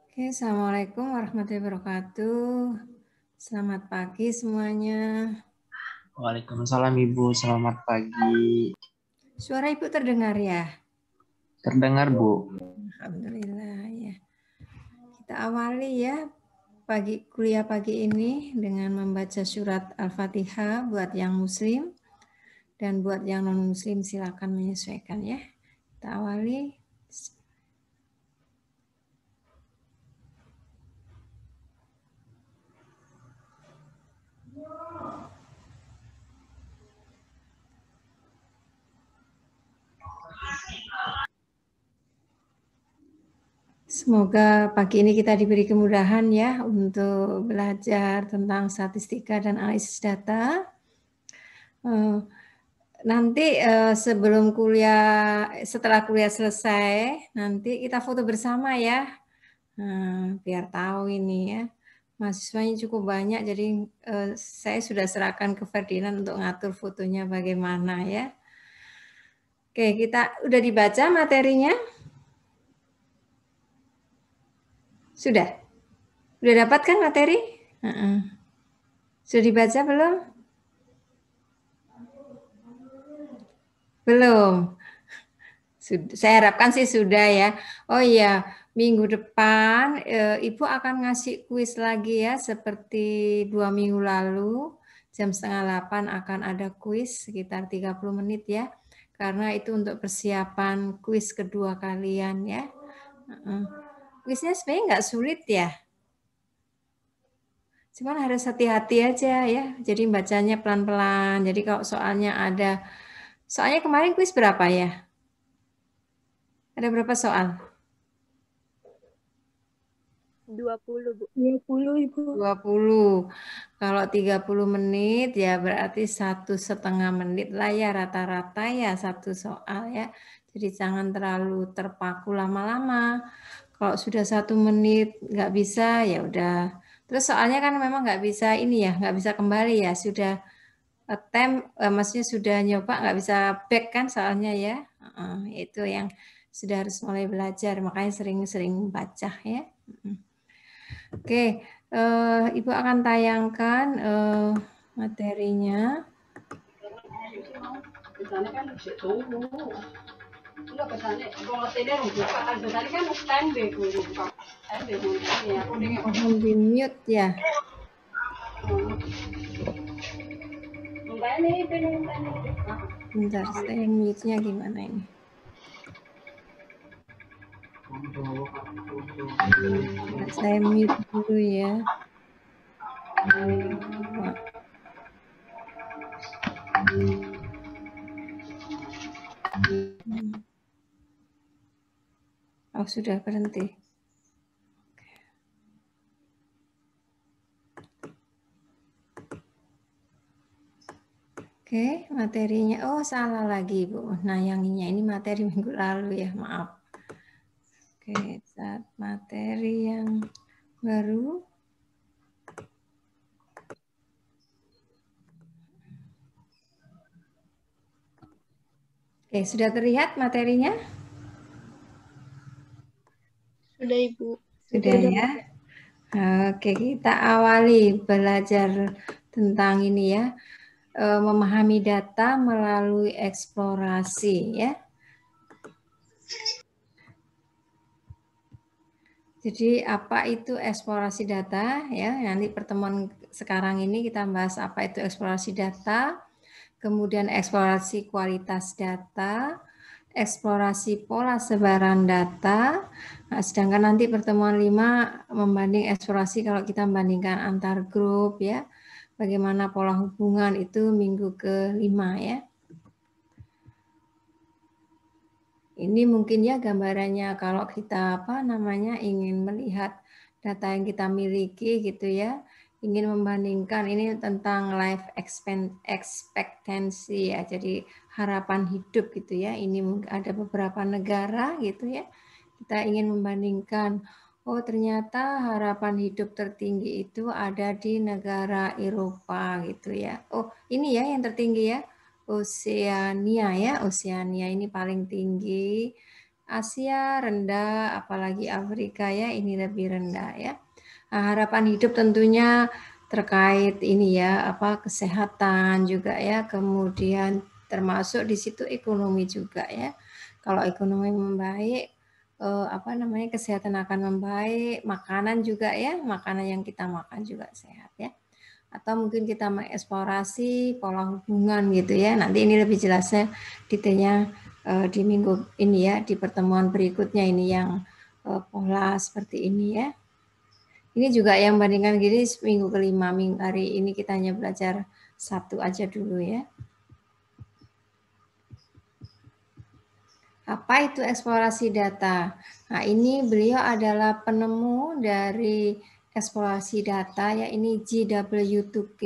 Oke, Assalamualaikum warahmatullahi wabarakatuh. Selamat pagi semuanya. Waalaikumsalam Ibu, selamat pagi. Suara Ibu terdengar ya? Terdengar Bu? Alhamdulillah ya. Kita awali ya kuliah pagi ini dengan membaca surat Al-Fatihah buat yang muslim dan buat yang non muslim silakan menyesuaikan ya. Kita awali. Semoga pagi ini kita diberi kemudahan ya untuk belajar tentang statistika dan analisis data. Nanti setelah kuliah selesai, nanti kita foto bersama ya. Nah, biar tahu ini ya. Mahasiswanya cukup banyak, jadi saya sudah serahkan ke Ferdinand untuk ngatur fotonya bagaimana ya. Oke, kita udah dibaca materinya? Sudah? Udah dapat kan materi? Sudah dibaca belum? Belum. Saya harapkan sih sudah ya. Oh iya, minggu depan Ibu akan ngasih kuis lagi ya, seperti 2 minggu lalu. Jam 7:30 akan ada kuis sekitar 30 menit ya. Karena itu untuk persiapan kuis kedua kalian ya. Kuisnya sebenarnya nggak sulit ya. Cuman harus hati-hati aja ya. Jadi bacanya pelan-pelan. Jadi kalau soalnya kemarin kuis berapa ya? Ada berapa soal? 20, Bu. 20, Ibu. 20. Kalau 30 menit ya berarti 1,5 menit lah ya rata-rata ya satu soal ya. Jadi jangan terlalu terpaku lama-lama. Kalau sudah 1 menit nggak bisa ya udah. Terus soalnya kan memang nggak bisa ini ya, nggak bisa kembali ya. Sudah attempt, maksudnya sudah nyoba nggak bisa back kan soalnya ya. Itu yang sudah harus mulai belajar. Makanya sering-sering baca ya. Oke, Ibu akan tayangkan materinya. Mohon di mute ya. Bentar, saya mute-nya gimana ini? Saya mute dulu ya. Oh, sudah berhenti. Oke, materinya. Oh, salah lagi, Bu. Nayanginya ini materi minggu lalu ya, maaf. Oke, saat materi yang baru. Oke, sudah terlihat materinya? Sudah, Ibu. Sudah ya. Oke, kita awali belajar tentang ini ya, memahami data melalui eksplorasi ya. Jadi apa itu eksplorasi data ya? Nanti pertemuan sekarang ini kita bahas apa itu eksplorasi data, kemudian eksplorasi kualitas data, eksplorasi pola sebaran data. Nah, sedangkan nanti pertemuan 5 membanding eksplorasi kalau kita membandingkan antar grup ya. Bagaimana pola hubungan itu minggu ke-5 ya. Ini mungkin ya gambarannya kalau kita ingin melihat data yang kita miliki gitu ya, ingin membandingkan ini tentang life expectancy ya, jadi harapan hidup gitu ya. Ini ada beberapa negara gitu ya, kita ingin membandingkan, oh ternyata harapan hidup tertinggi itu ada di negara Eropa gitu ya. Oh ini ya yang tertinggi ya. Oseania ya, Oseania ini paling tinggi, Asia rendah, apalagi Afrika ya ini lebih rendah ya. Nah, harapan hidup tentunya terkait ini ya kesehatan juga ya, kemudian termasuk di situ ekonomi juga ya. Kalau ekonomi membaik, kesehatan akan membaik, makanan juga ya, makanan yang kita makan juga sehat ya. Atau mungkin kita mengeksplorasi pola hubungan gitu ya. Nanti ini lebih jelasnya detailnya di minggu ini ya, di pertemuan berikutnya ini yang pola seperti ini ya. Ini juga yang bandingkan gini minggu kelima, hari ini kita hanya belajar satu aja dulu ya. Apa itu eksplorasi data? Nah, ini beliau adalah penemu dari eksplorasi data ya, ini GW2K.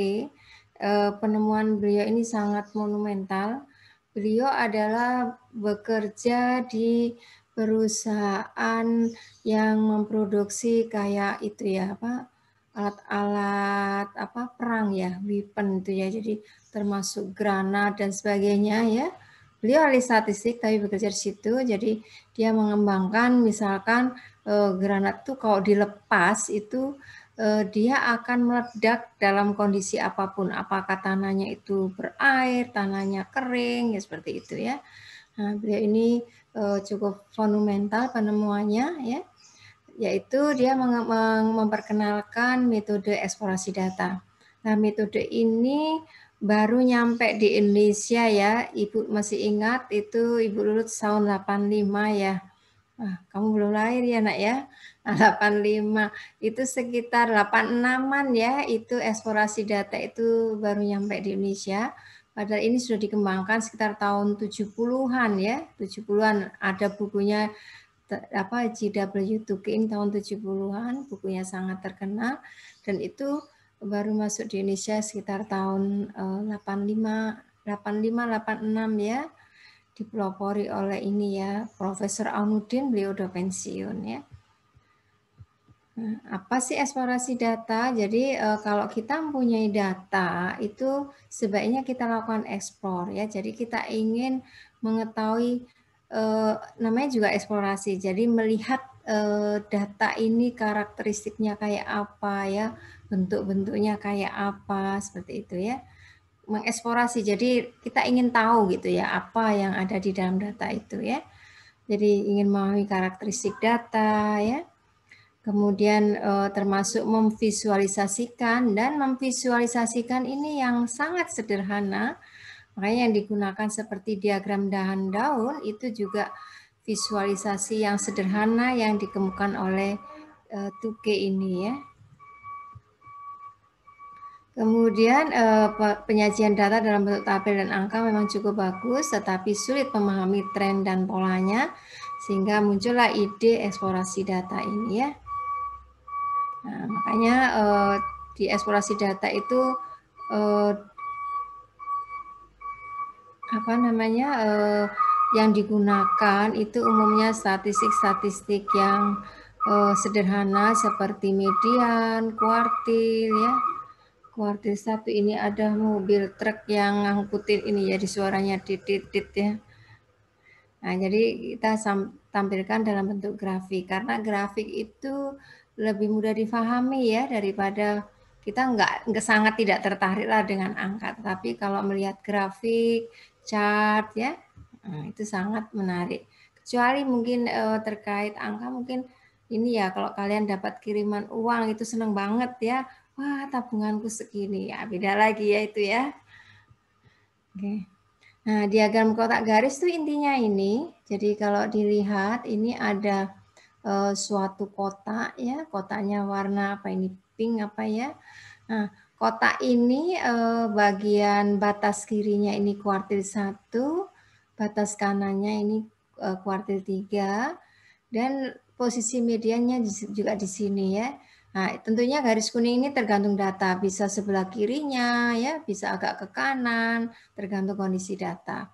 Penemuan beliau ini sangat monumental. Beliau adalah bekerja di perusahaan yang memproduksi kayak itu ya, alat-alat perang ya, weapon itu ya. Jadi termasuk granat dan sebagainya ya. Beliau ahli statistik tapi bekerja di situ, jadi dia mengembangkan misalkan granat itu kalau dilepas itu dia akan meledak dalam kondisi apapun, apakah tanahnya itu berair, tanahnya kering, ya seperti itu ya. Nah, beliau ini cukup monumental penemuannya ya, yaitu dia memperkenalkan metode eksplorasi data. Nah, metode ini baru nyampe di Indonesia ya. Ibu masih ingat itu Ibu lulus tahun 85 ya. Wah, kamu belum lahir ya nak ya. Nah, 85 itu sekitar 86-an ya, itu eksplorasi data itu baru nyampe di Indonesia. Padahal ini sudah dikembangkan sekitar tahun 70-an ya. 70-an ada bukunya GW2K ini tahun 70-an, bukunya sangat terkenal dan itu baru masuk di Indonesia sekitar tahun 85 86 ya, dipelopori oleh ini ya Profesor Aunuddin, beliau udah pensiun ya. Nah, apa sih eksplorasi data? Jadi kalau kita mempunyai data itu sebaiknya kita lakukan eksplor ya. Jadi kita ingin mengetahui namanya juga eksplorasi. Jadi melihat data ini karakteristiknya kayak apa ya, bentuk-bentuknya kayak apa seperti itu ya. Mengeksplorasi. Jadi kita ingin tahu gitu ya apa yang ada di dalam data itu ya. Jadi ingin memahami karakteristik data ya. Kemudian termasuk memvisualisasikan, dan memvisualisasikan ini yang sangat sederhana, makanya yang digunakan seperti diagram daun itu juga visualisasi yang sederhana yang dikemukakan oleh Tuke ini ya. Kemudian penyajian data dalam bentuk tabel dan angka memang cukup bagus, tetapi sulit memahami tren dan polanya, sehingga muncullah ide eksplorasi data ini ya. Nah, makanya di eksplorasi data itu yang digunakan itu umumnya statistik-statistik yang sederhana seperti median, kuartil ya. Kuartil 1 ini ada mobil truk yang ngangkutin ini ya, di suaranya titit ya. Nah, jadi kita tampilkan dalam bentuk grafik, karena grafik itu lebih mudah difahami ya daripada kita nggak sangat tidak tertarik lah dengan angka, tapi kalau melihat grafik, chart ya, itu sangat menarik. Kecuali mungkin terkait angka mungkin ini ya, kalau kalian dapat kiriman uang itu seneng banget ya, wah tabunganku segini ya, beda lagi ya itu ya. Oke. Nah, diagram kotak garis itu intinya ini. Jadi kalau dilihat ini ada suatu kotak ya, kotaknya warna apa ini, pink apa ya. Nah, kotak ini bagian batas kirinya ini kuartil 1, batas kanannya ini kuartil 3, dan posisi mediannya juga di sini ya. Nah, tentunya garis kuning ini tergantung data, bisa sebelah kirinya ya, bisa agak ke kanan, tergantung kondisi data.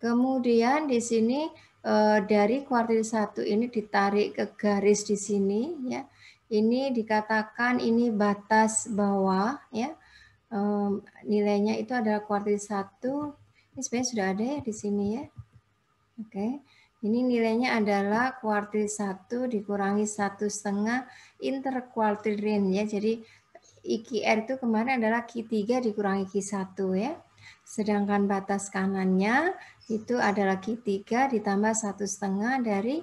Kemudian di sini dari kuartil 1 ini ditarik ke garis di sini ya. Ini dikatakan ini batas bawah ya. Nilainya itu adalah kuartil 1. Ini sebenarnya sudah ada ya di sini ya. Oke. Ini nilainya adalah kuartil 1 dikurangi 1,5 interkuartil range ya. Jadi IQR itu kemarin adalah Q3 dikurangi Q1 ya. Sedangkan batas kanannya itu adalah Q3 ditambah 1,5 dari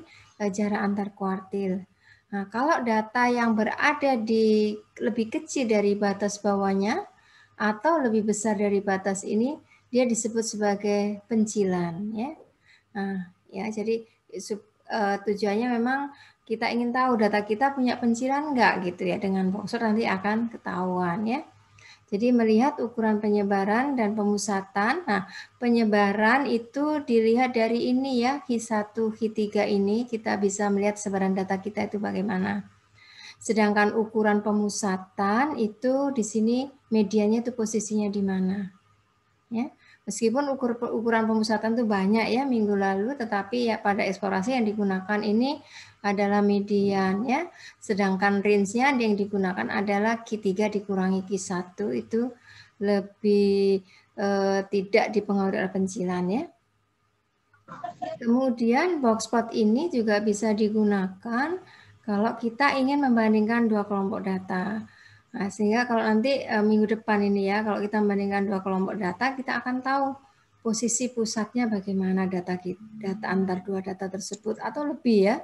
jarak antar kuartil. Nah, kalau data yang berada di lebih kecil dari batas bawahnya atau lebih besar dari batas ini, dia disebut sebagai pencilan ya. Nah, ya jadi tujuannya memang kita ingin tahu data kita punya pencilan enggak gitu ya, dengan boxplot nanti akan ketahuan ya. Jadi melihat ukuran penyebaran dan pemusatan. Nah, penyebaran itu dilihat dari ini ya, Q1, Q3 ini kita bisa melihat sebaran data kita itu bagaimana. Sedangkan ukuran pemusatan itu di sini medianya itu posisinya di mana. Ya. Meskipun ukuran pemusatan itu banyak ya minggu lalu, tetapi ya pada eksplorasi yang digunakan ini adalah median ya. Sedangkan range-nya yang digunakan adalah Q3 dikurangi Q1 itu lebih tidak dipengaruhi oleh pencilan ya. Kemudian boxplot ini juga bisa digunakan kalau kita ingin membandingkan dua kelompok data. Nah, sehingga kalau nanti minggu depan ini ya, kalau kita membandingkan dua kelompok data, kita akan tahu posisi pusatnya bagaimana data antar dua data tersebut atau lebih ya,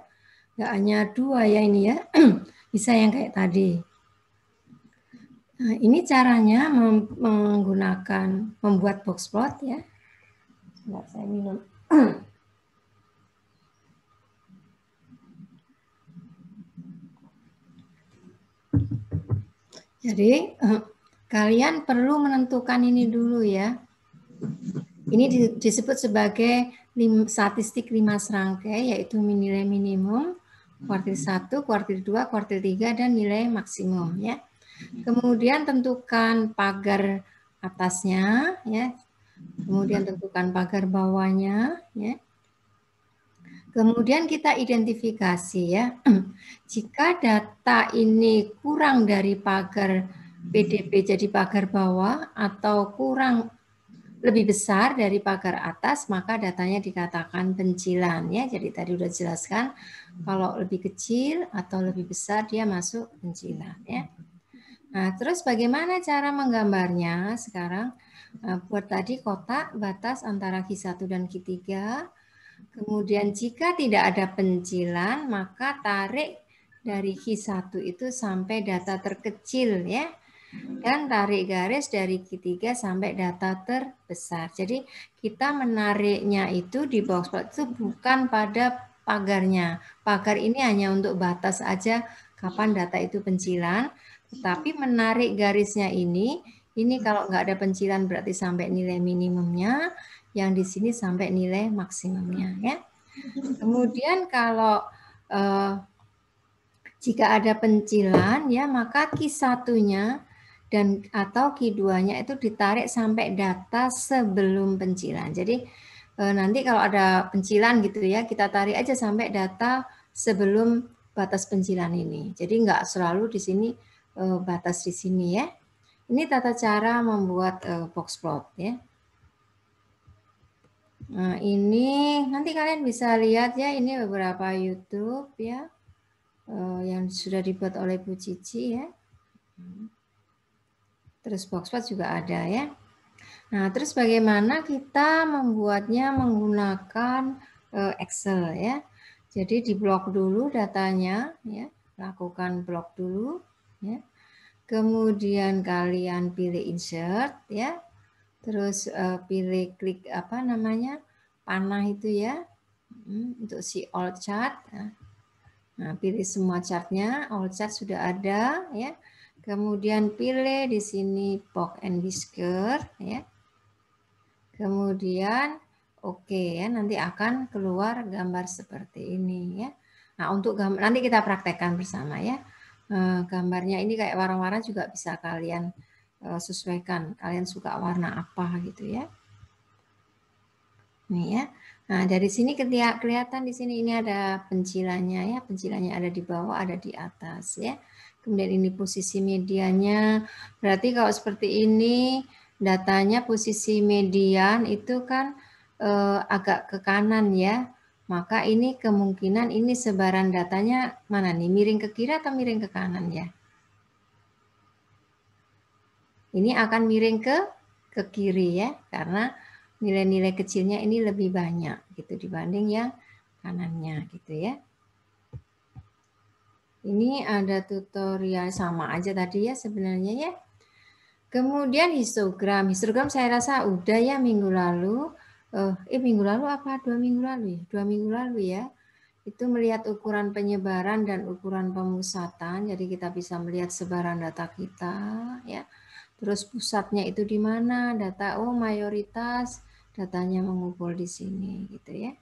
nggak hanya dua ya ini ya, bisa yang kayak tadi. Nah, ini caranya menggunakan membuat boxplot ya. Sebentar, saya minum. Jadi kalian perlu menentukan ini dulu ya. Ini disebut sebagai statistik 5 serangkai, yaitu nilai minimum, kuartil 1, kuartil 2, kuartil 3, dan nilai maksimum ya. Kemudian tentukan pagar atasnya ya. Kemudian tentukan pagar bawahnya ya. Kemudian kita identifikasi ya, jika data ini kurang dari pagar PDB jadi pagar bawah atau kurang lebih besar dari pagar atas, maka datanya dikatakan pencilan ya. Jadi tadi udah jelaskan kalau lebih kecil atau lebih besar dia masuk pencilan ya. Nah, terus bagaimana cara menggambarnya sekarang? Buat tadi kotak batas antara Q1 dan Q3. Kemudian jika tidak ada pencilan, maka tarik dari Q1 itu sampai data terkecil ya. Dan tarik garis dari Q3 sampai data terbesar. Jadi kita menariknya itu di boxplot itu bukan pada pagarnya. Pagar ini hanya untuk batas aja kapan data itu pencilan. Tetapi menarik garisnya ini kalau nggak ada pencilan berarti sampai nilai minimumnya. Yang di sini sampai nilai maksimumnya ya. Kemudian kalau jika ada pencilan ya maka Q1-nya dan atau Q2-nya itu ditarik sampai data sebelum pencilan. Jadi nanti kalau ada pencilan gitu ya, kita tarik aja sampai data sebelum batas pencilan ini. Jadi nggak selalu di sini batas di sini ya. Ini tata cara membuat boxplot ya. Nah, ini nanti kalian bisa lihat ya, ini beberapa YouTube ya yang sudah dibuat oleh Bu Cici ya. Terus boxplot juga ada ya. Nah, terus bagaimana kita membuatnya menggunakan Excel ya. Jadi di blok dulu datanya ya, lakukan blok dulu ya. Kemudian kalian pilih insert ya. Terus pilih klik apa namanya? Panah itu ya. Untuk si all chart. Nah, pilih semua chartnya, all chart sudah ada ya. Kemudian pilih di sini box and whisker ya. Kemudian oke ya, nanti akan keluar gambar seperti ini ya. Nah, untuk gambar nanti kita praktekkan bersama ya. Gambarnya ini kayak warna-warna juga bisa kalian sesuaikan. Kalian suka warna apa gitu ya. Nih ya. Nah, dari sini kelihatan di sini ini ada pencilannya ya. Pencilannya ada di bawah, ada di atas ya. Kemudian ini posisi medianya. Berarti kalau seperti ini datanya posisi median itu kan agak ke kanan ya. maka ini kemungkinan ini sebaran datanya mana nih? Miring ke kiri atau miring ke kanan ya? Ini akan miring ke kiri ya, karena nilai-nilai kecilnya ini lebih banyak gitu dibanding yang kanannya gitu ya. Ini ada tutorial sama aja tadi ya sebenarnya ya. Kemudian histogram. Histogram saya rasa udah ya minggu lalu. Minggu lalu apa? 2 minggu lalu ya? 2 minggu lalu ya. Itu melihat ukuran penyebaran dan ukuran pemusatan. Jadi kita bisa melihat sebaran data kita ya. Terus pusatnya itu di mana? Data mayoritas datanya mengumpul di sini gitu ya.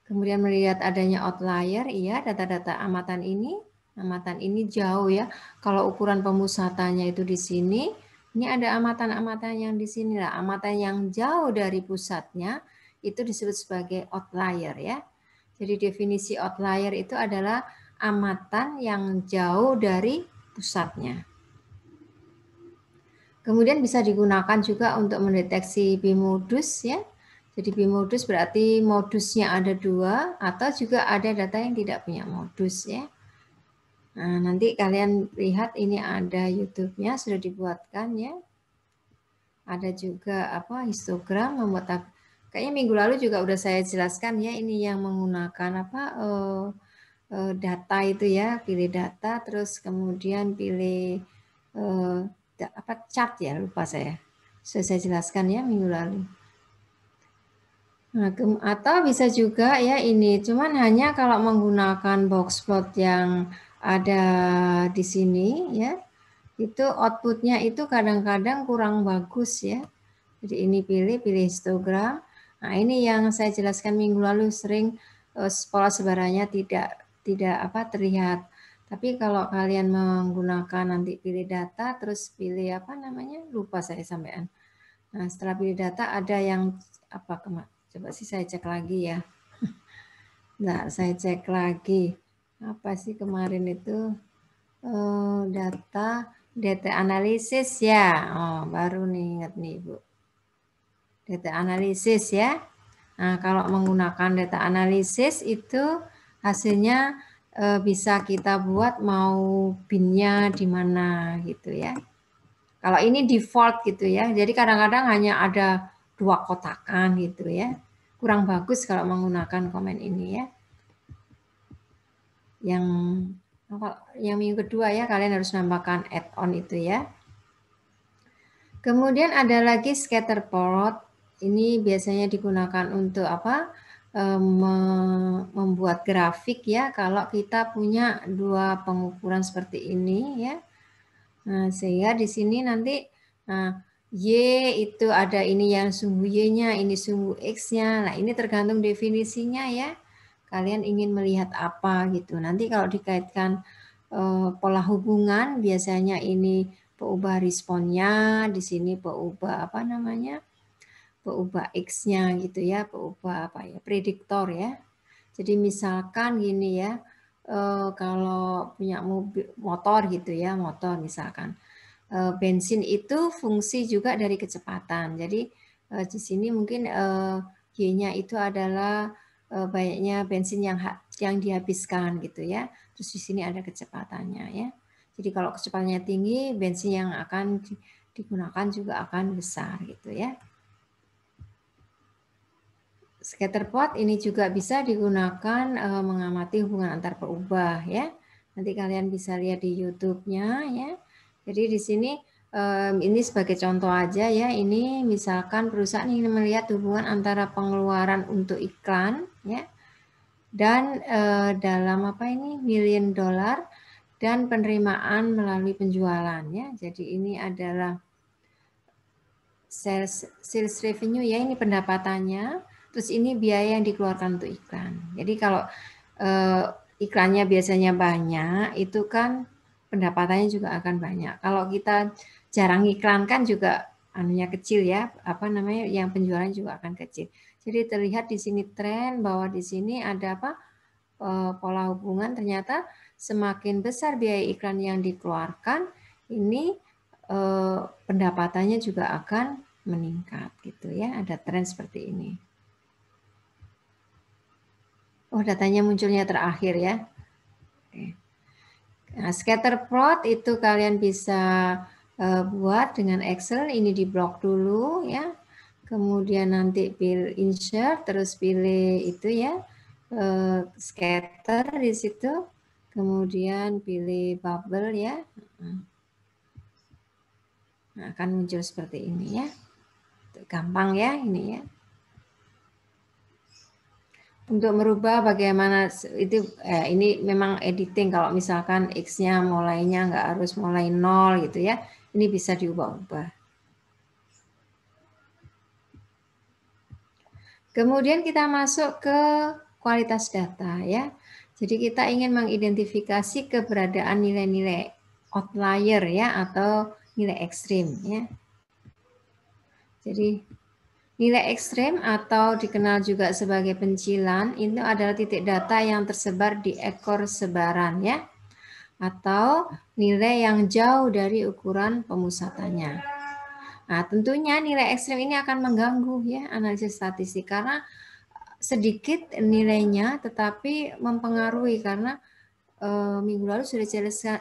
Kemudian melihat adanya outlier, iya data-data amatan ini jauh ya. Kalau ukuran pemusatannya itu di sini, ini ada amatan-amatan yang di sini lah. Amatan yang jauh dari pusatnya itu disebut sebagai outlier ya. Jadi definisi outlier itu adalah amatan yang jauh dari pusatnya. Kemudian bisa digunakan juga untuk mendeteksi bimodus ya. Jadi bimodus berarti modusnya ada 2 atau juga ada data yang tidak punya modus ya. Nah, nanti kalian lihat ini ada YouTube-nya sudah dibuatkan ya. Ada juga histogram membuat kayaknya minggu lalu juga udah saya jelaskan ya, ini yang menggunakan data itu ya, pilih data terus kemudian pilih chart ya, lupa saya. Sudah saya jelaskan ya minggu lalu. Nah, atau bisa juga ya ini, cuman hanya kalau menggunakan box plot yang ada di sini ya, itu outputnya itu kadang-kadang kurang bagus ya. Jadi ini pilih histogram. Nah ini yang saya jelaskan minggu lalu, sering pola sebarannya tidak terlihat. Tapi kalau kalian menggunakan nanti pilih data, terus pilih lupa saya sampean. Nah setelah pilih data ada yang coba sih saya cek lagi ya. Nah saya cek lagi apa sih kemarin itu data analisis ya. Baru nih ingat nih Ibu. Data analisis ya. Nah, kalau menggunakan data analisis itu hasilnya bisa kita buat mau binnya di mana gitu ya. Kalau ini default gitu ya. Jadi kadang-kadang hanya ada 2 kotakan gitu ya. Kurang bagus kalau menggunakan komen ini ya. Yang minggu kedua ya kalian harus nambahkan add-on itu ya. Kemudian ada lagi scatter plot. Ini biasanya digunakan untuk membuat grafik ya kalau kita punya 2 pengukuran seperti ini ya. Nah, sehingga di sini nanti Y itu ada ini yang sumbu Y-nya, ini sumbu X-nya. Nah, ini tergantung definisinya ya. Kalian ingin melihat apa gitu. Nanti kalau dikaitkan pola hubungan biasanya ini peubah responnya, di sini peubah peubah X-nya gitu ya, peubah prediktor ya. Jadi misalkan gini ya, kalau punya motor gitu ya, motor misalkan. Bensin itu fungsi juga dari kecepatan. Jadi di sini mungkin Y-nya itu adalah banyaknya bensin yang dihabiskan gitu ya. Terus di sini ada kecepatannya ya. Jadi kalau kecepatannya tinggi, bensin yang akan digunakan juga akan besar gitu ya. Scatter plot ini juga bisa digunakan mengamati hubungan antar peubah ya. Nanti kalian bisa lihat di YouTube-nya ya. Jadi di sini ini sebagai contoh aja ya. Ini misalkan perusahaan ingin melihat hubungan antara pengeluaran untuk iklan ya dan dalam million dollar dan penerimaan melalui penjualan ya. Jadi ini adalah sales revenue ya, ini pendapatannya. Terus ini biaya yang dikeluarkan untuk iklan. Jadi kalau iklannya biasanya banyak, itu kan pendapatannya juga akan banyak. Kalau kita jarang iklankan juga anunya kecil ya, yang penjualan juga akan kecil. Jadi terlihat di sini tren bahwa di sini ada pola hubungan, ternyata semakin besar biaya iklan yang dikeluarkan, ini pendapatannya juga akan meningkat gitu ya. Ada tren seperti ini. Oh, datanya munculnya terakhir ya. Oke. Nah, scatter plot itu kalian bisa buat dengan Excel. Ini di blok dulu ya. Kemudian nanti pilih insert, terus pilih itu ya, scatter di situ. Kemudian pilih bubble ya. Nah, akan muncul seperti ini ya. Gampang ya ini ya. Untuk merubah bagaimana itu ini memang editing, kalau misalkan X-nya mulainya nggak harus mulai 0 gitu ya. Ini bisa diubah-ubah. Kemudian kita masuk ke kualitas data ya. Jadi kita ingin mengidentifikasi keberadaan nilai-nilai outlier ya atau nilai ekstrim ya. Jadi nilai ekstrem atau dikenal juga sebagai pencilan itu adalah titik data yang tersebar di ekor sebaran ya, atau nilai yang jauh dari ukuran pemusatannya. Nah, tentunya nilai ekstrem ini akan mengganggu ya analisis statistik karena sedikit nilainya tetapi mempengaruhi, karena minggu lalu sudah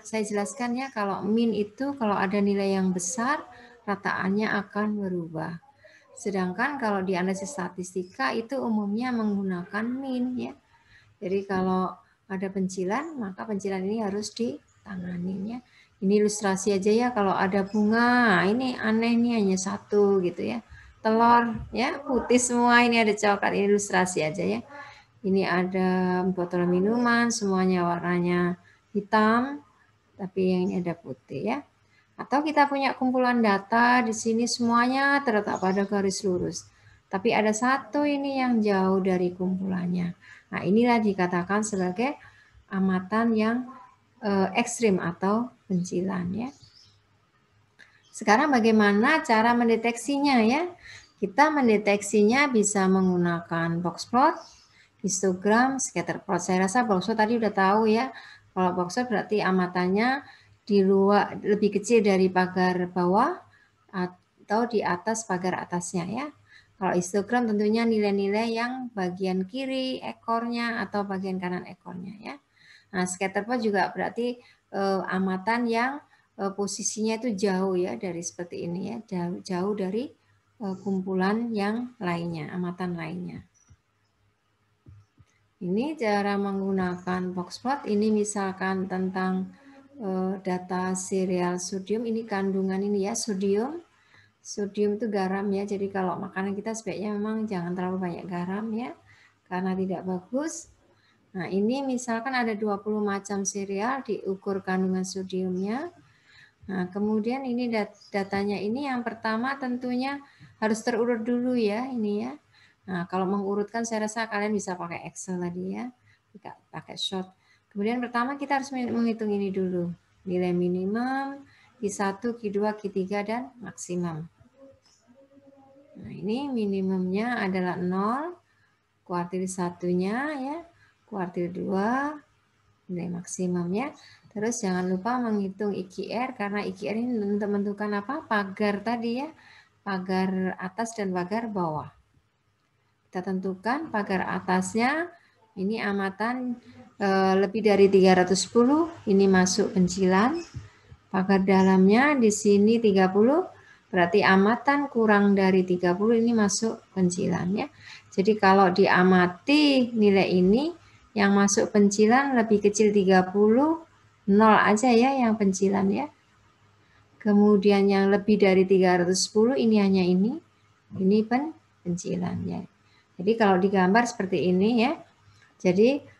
saya jelaskan ya, kalau min itu kalau ada nilai yang besar rataannya akan berubah. Sedangkan kalau di analisis statistika itu umumnya menggunakan min ya. Jadi kalau ada pencilan, maka pencilan ini harus ditangani ya. Ini ilustrasi aja ya, kalau ada bunga, ini aneh nih hanya satu gitu ya. Telur ya putih semua, ini ada coklat, ini ilustrasi aja ya. Ini ada botol minuman, semuanya warnanya hitam, tapi yang ini ada putih ya. Atau kita punya kumpulan data di sini semuanya terletak pada garis lurus. Tapi ada satu ini yang jauh dari kumpulannya. Nah, inilah dikatakan sebagai amatan yang ekstrim atau pencilan ya. Sekarang bagaimana cara mendeteksinya ya? Kita mendeteksinya bisa menggunakan box plot, histogram, scatter plot. Saya rasa box plot tadi udah tahu ya. Kalau box plot berarti amatannya di luar lebih kecil dari pagar bawah atau di atas pagar atasnya ya. Kalau histogram tentunya nilai-nilai yang bagian kiri ekornya atau bagian kanan ekornya ya. Nah, scatter plot juga berarti amatan yang posisinya itu jauh ya dari seperti ini ya, jauh dari kumpulan yang lainnya, amatan lainnya. Ini cara menggunakan box plot. Ini misalkan tentang data serial sodium. Ini kandungan ini ya, sodium. Sodium itu garam ya. Jadi kalau makanan kita sebaiknya memang jangan terlalu banyak garam ya, karena tidak bagus. Nah, ini misalkan ada 20 macam serial, diukur kandungan sodiumnya. Nah, kemudian ini datanya ini yang pertama tentunya harus terurut dulu ya, ini ya. Nah, kalau mengurutkan saya rasa kalian bisa pakai Excel tadi ya, tidak pakai short. Kemudian pertama kita harus menghitung ini dulu, nilai minimum, Q1, Q2, Q3, dan maksimum. Nah, ini minimumnya adalah 0, kuartil 1-nya ya, kuartil 2, nilai maksimum ya. Terus jangan lupa menghitung IQR, karena IQR ini untuk menentukan apa? Pagar tadi ya, pagar atas dan pagar bawah. Kita tentukan pagar atasnya, ini amatan lebih dari 310, ini masuk pencilan. Pagar dalamnya di sini 30, berarti amatan kurang dari 30 ini masuk pencilan ya. Jadi kalau diamati nilai ini yang masuk pencilan lebih kecil 30, 0 aja ya yang pencilan ya. Kemudian yang lebih dari 310 ini hanya ini pencilan ya. Jadi kalau digambar seperti ini ya. Jadi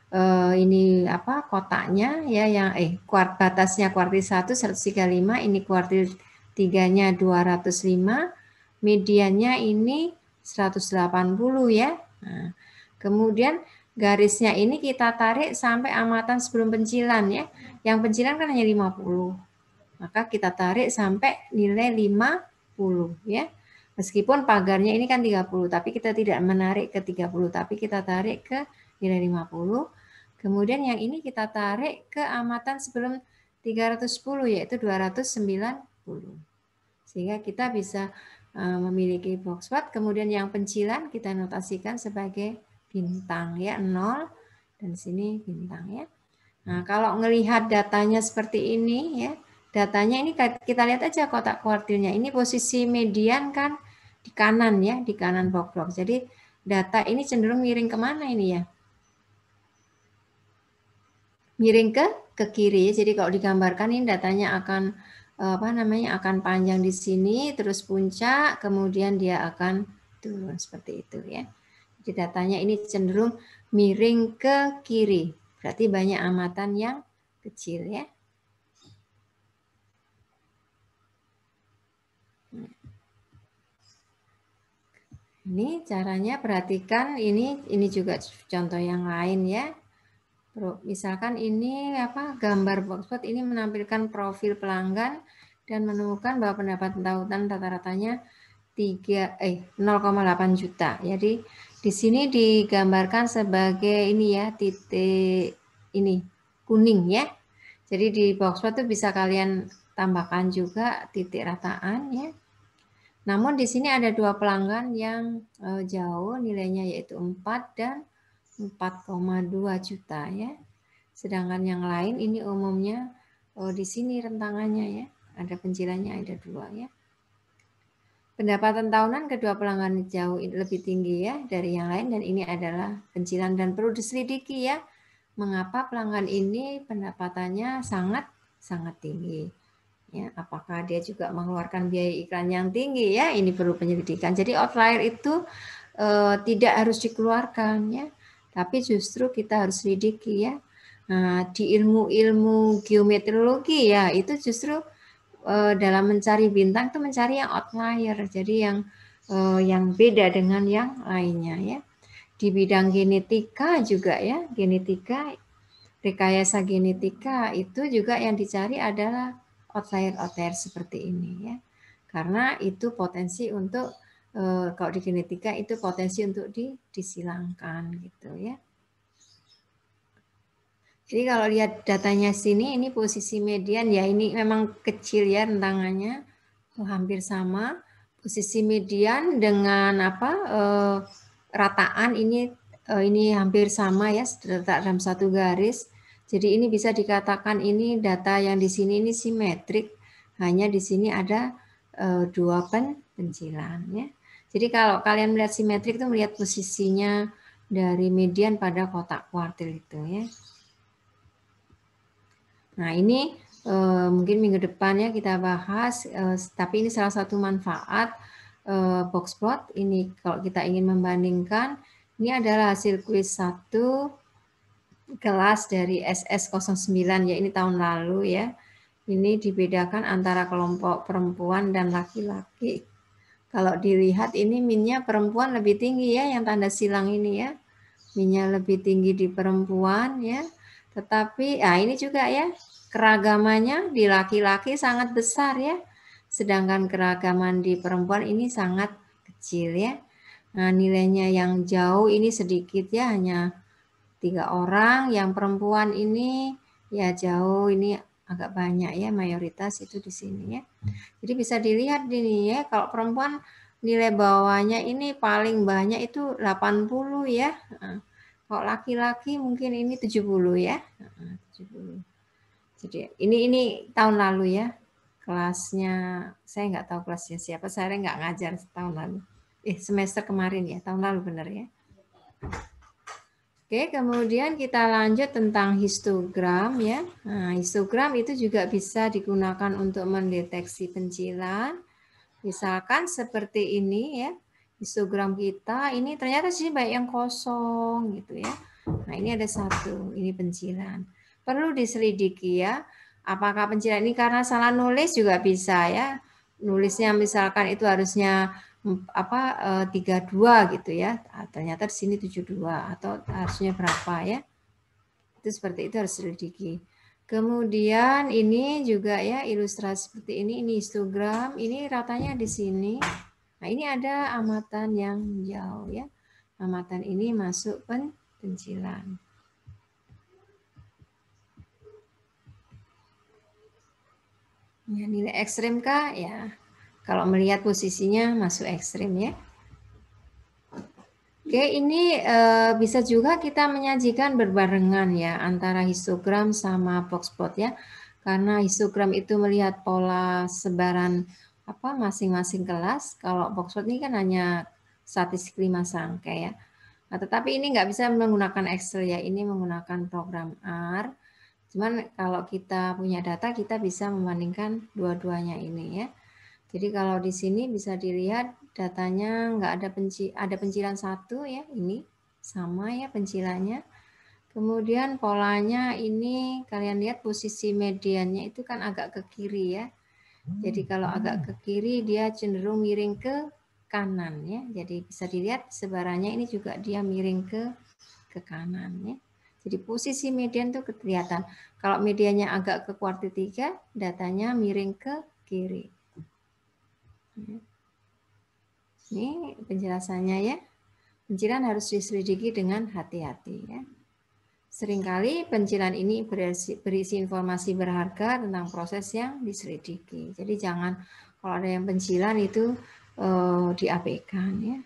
ini apa kotaknya ya, yang batasnya kuartil 1 135, ini kuartil 3-nya 205, mediannya ini 180 ya. Nah, kemudian garisnya ini kita tarik sampai amatan sebelum pencilan ya. Yang pencilan kan hanya 50. Maka kita tarik sampai nilai 50 ya. Meskipun pagarnya ini kan 30, tapi kita tidak menarik ke 30, tapi kita tarik ke nilai 50. Kemudian yang ini kita tarik ke amatan sebelum 310, yaitu 290. Sehingga kita bisa memiliki box plot. Kemudian yang pencilan kita notasikan sebagai bintang ya, 0. dan sini bintang ya. Nah, kalau ngelihat datanya seperti ini ya, datanya ini kita lihat aja kotak kuartilnya. Ini posisi median kan di kanan ya, di kanan box. Jadi data ini cenderung miring kemana ini ya? Miring ke kiri. Jadi kalau digambarkan ini datanya akan akan panjang di sini, terus puncak, kemudian dia akan turun seperti itu ya. Jadi datanya ini cenderung miring ke kiri. Berarti banyak amatan yang kecil ya. Ini caranya perhatikan, ini juga contoh yang lain ya. Misalkan ini gambar boxplot ini menampilkan profil pelanggan dan menemukan bahwa pendapatan tahunan rata-ratanya 0,8 juta. Jadi di sini digambarkan sebagai ini ya, titik ini kuning ya. Jadi di boxplot itu bisa kalian tambahkan juga titik rataan ya. Namun di sini ada dua pelanggan yang jauh, nilainya yaitu 4 dan 4,2 juta ya. Sedangkan yang lain ini umumnya di sini rentangannya ya. Ada pencilannya ada 2 ya. Pendapatan tahunan kedua pelanggan jauh lebih tinggi ya dari yang lain, dan ini adalah pencilan dan perlu diselidiki ya. Mengapa pelanggan ini pendapatannya sangat tinggi? Ya, apakah dia juga mengeluarkan biaya iklan yang tinggi ya? Ini perlu penyelidikan. Jadi outlier itu tidak harus dikeluarkan ya, tapi justru kita harus selidiki ya. Nah, di ilmu geometriologi ya itu justru dalam mencari bintang itu mencari yang outlier, jadi yang beda dengan yang lainnya ya. Di bidang genetika juga ya, rekayasa genetika itu juga yang dicari adalah outlier seperti ini ya. Karena itu potensi untuk kalau di genetika itu potensi untuk disilangkan gitu ya. Jadi kalau lihat datanya sini, ini posisi median ya, ini memang kecil ya rentangannya, hampir sama. Posisi median dengan rataan ini hampir sama ya, terletak dalam satu garis. Jadi ini bisa dikatakan ini data yang di sini ini simetrik, hanya di sini ada 2 pencilan ya. Jadi kalau kalian melihat simetrik itu melihat posisinya dari median pada kotak kuartil itu ya. Nah ini mungkin minggu depan ya kita bahas, tapi ini salah satu manfaat boxplot. Ini kalau kita ingin membandingkan, ini adalah hasil kuis 1 kelas dari SS09 ya, ini tahun lalu ya. Ini dibedakan antara kelompok perempuan dan laki-laki. Kalau dilihat ini minnya perempuan lebih tinggi ya, yang tanda silang ini ya. Minnya lebih tinggi di perempuan ya. Tetapi ini juga ya, keragamannya di laki-laki sangat besar ya. Sedangkan keragaman di perempuan ini sangat kecil ya. Nah, nilainya yang jauh ini sedikit ya, hanya 3 orang. Yang perempuan ini ya jauh, ini agak banyak ya, mayoritas itu di sini ya. Jadi bisa dilihat ini ya, kalau perempuan nilai bawahnya ini paling banyak itu 80 ya. Kalau laki-laki mungkin ini 70 ya. 70. Jadi ini tahun lalu ya. Kelasnya saya nggak tahu kelasnya siapa, saya nggak ngajar tahun lalu. Semester kemarin ya, tahun lalu benar ya. Oke, kemudian kita lanjut tentang histogram ya. Nah, histogram itu juga bisa digunakan untuk mendeteksi pencilan. Misalkan seperti ini ya, histogram kita ini ternyata sih banyak yang kosong gitu ya. Nah ini ada 1, ini pencilan. Perlu diselidiki ya, apakah pencilan ini karena salah nulis juga bisa ya. Nulisnya misalkan itu harusnya 32 gitu ya, ternyata di sini 72 atau harusnya berapa ya. Itu seperti itu harus diselidiki. Kemudian ini juga ya ilustrasi seperti ini histogram, ini ratanya di sini. Nah ini ada amatan yang jauh ya. Amatan ini masuk pencilan. Ya, nilai ekstrim kah? Ya, kalau melihat posisinya masuk ekstrim ya. Oke, ini bisa juga kita menyajikan berbarengan ya antara histogram sama boxplot ya. Karena histogram itu melihat pola sebaran apa masing-masing kelas. Kalau boxplot ini kan hanya statistik 5 sangkai ya. Nah, tetapi ini nggak bisa menggunakan Excel ya. Ini menggunakan program R. Cuman kalau kita punya data kita bisa membandingkan dua-duanya ini ya. Jadi kalau di sini bisa dilihat datanya nggak ada pencilan satu ya, ini sama ya pencilannya. Kemudian polanya ini kalian lihat posisi mediannya itu kan agak ke kiri ya. Jadi kalau agak ke kiri dia cenderung miring ke kanan ya. Jadi bisa dilihat sebarannya ini juga dia miring ke kanan ya. Jadi posisi median itu kelihatan. Kalau mediannya agak ke kuartil 3, datanya miring ke kiri. Ini penjelasannya ya. Pencilan harus diselidiki dengan hati-hati ya. Seringkali pencilan ini berisi informasi berharga tentang proses yang diselidiki. Jadi jangan kalau ada yang pencilan itu diabaikan ya.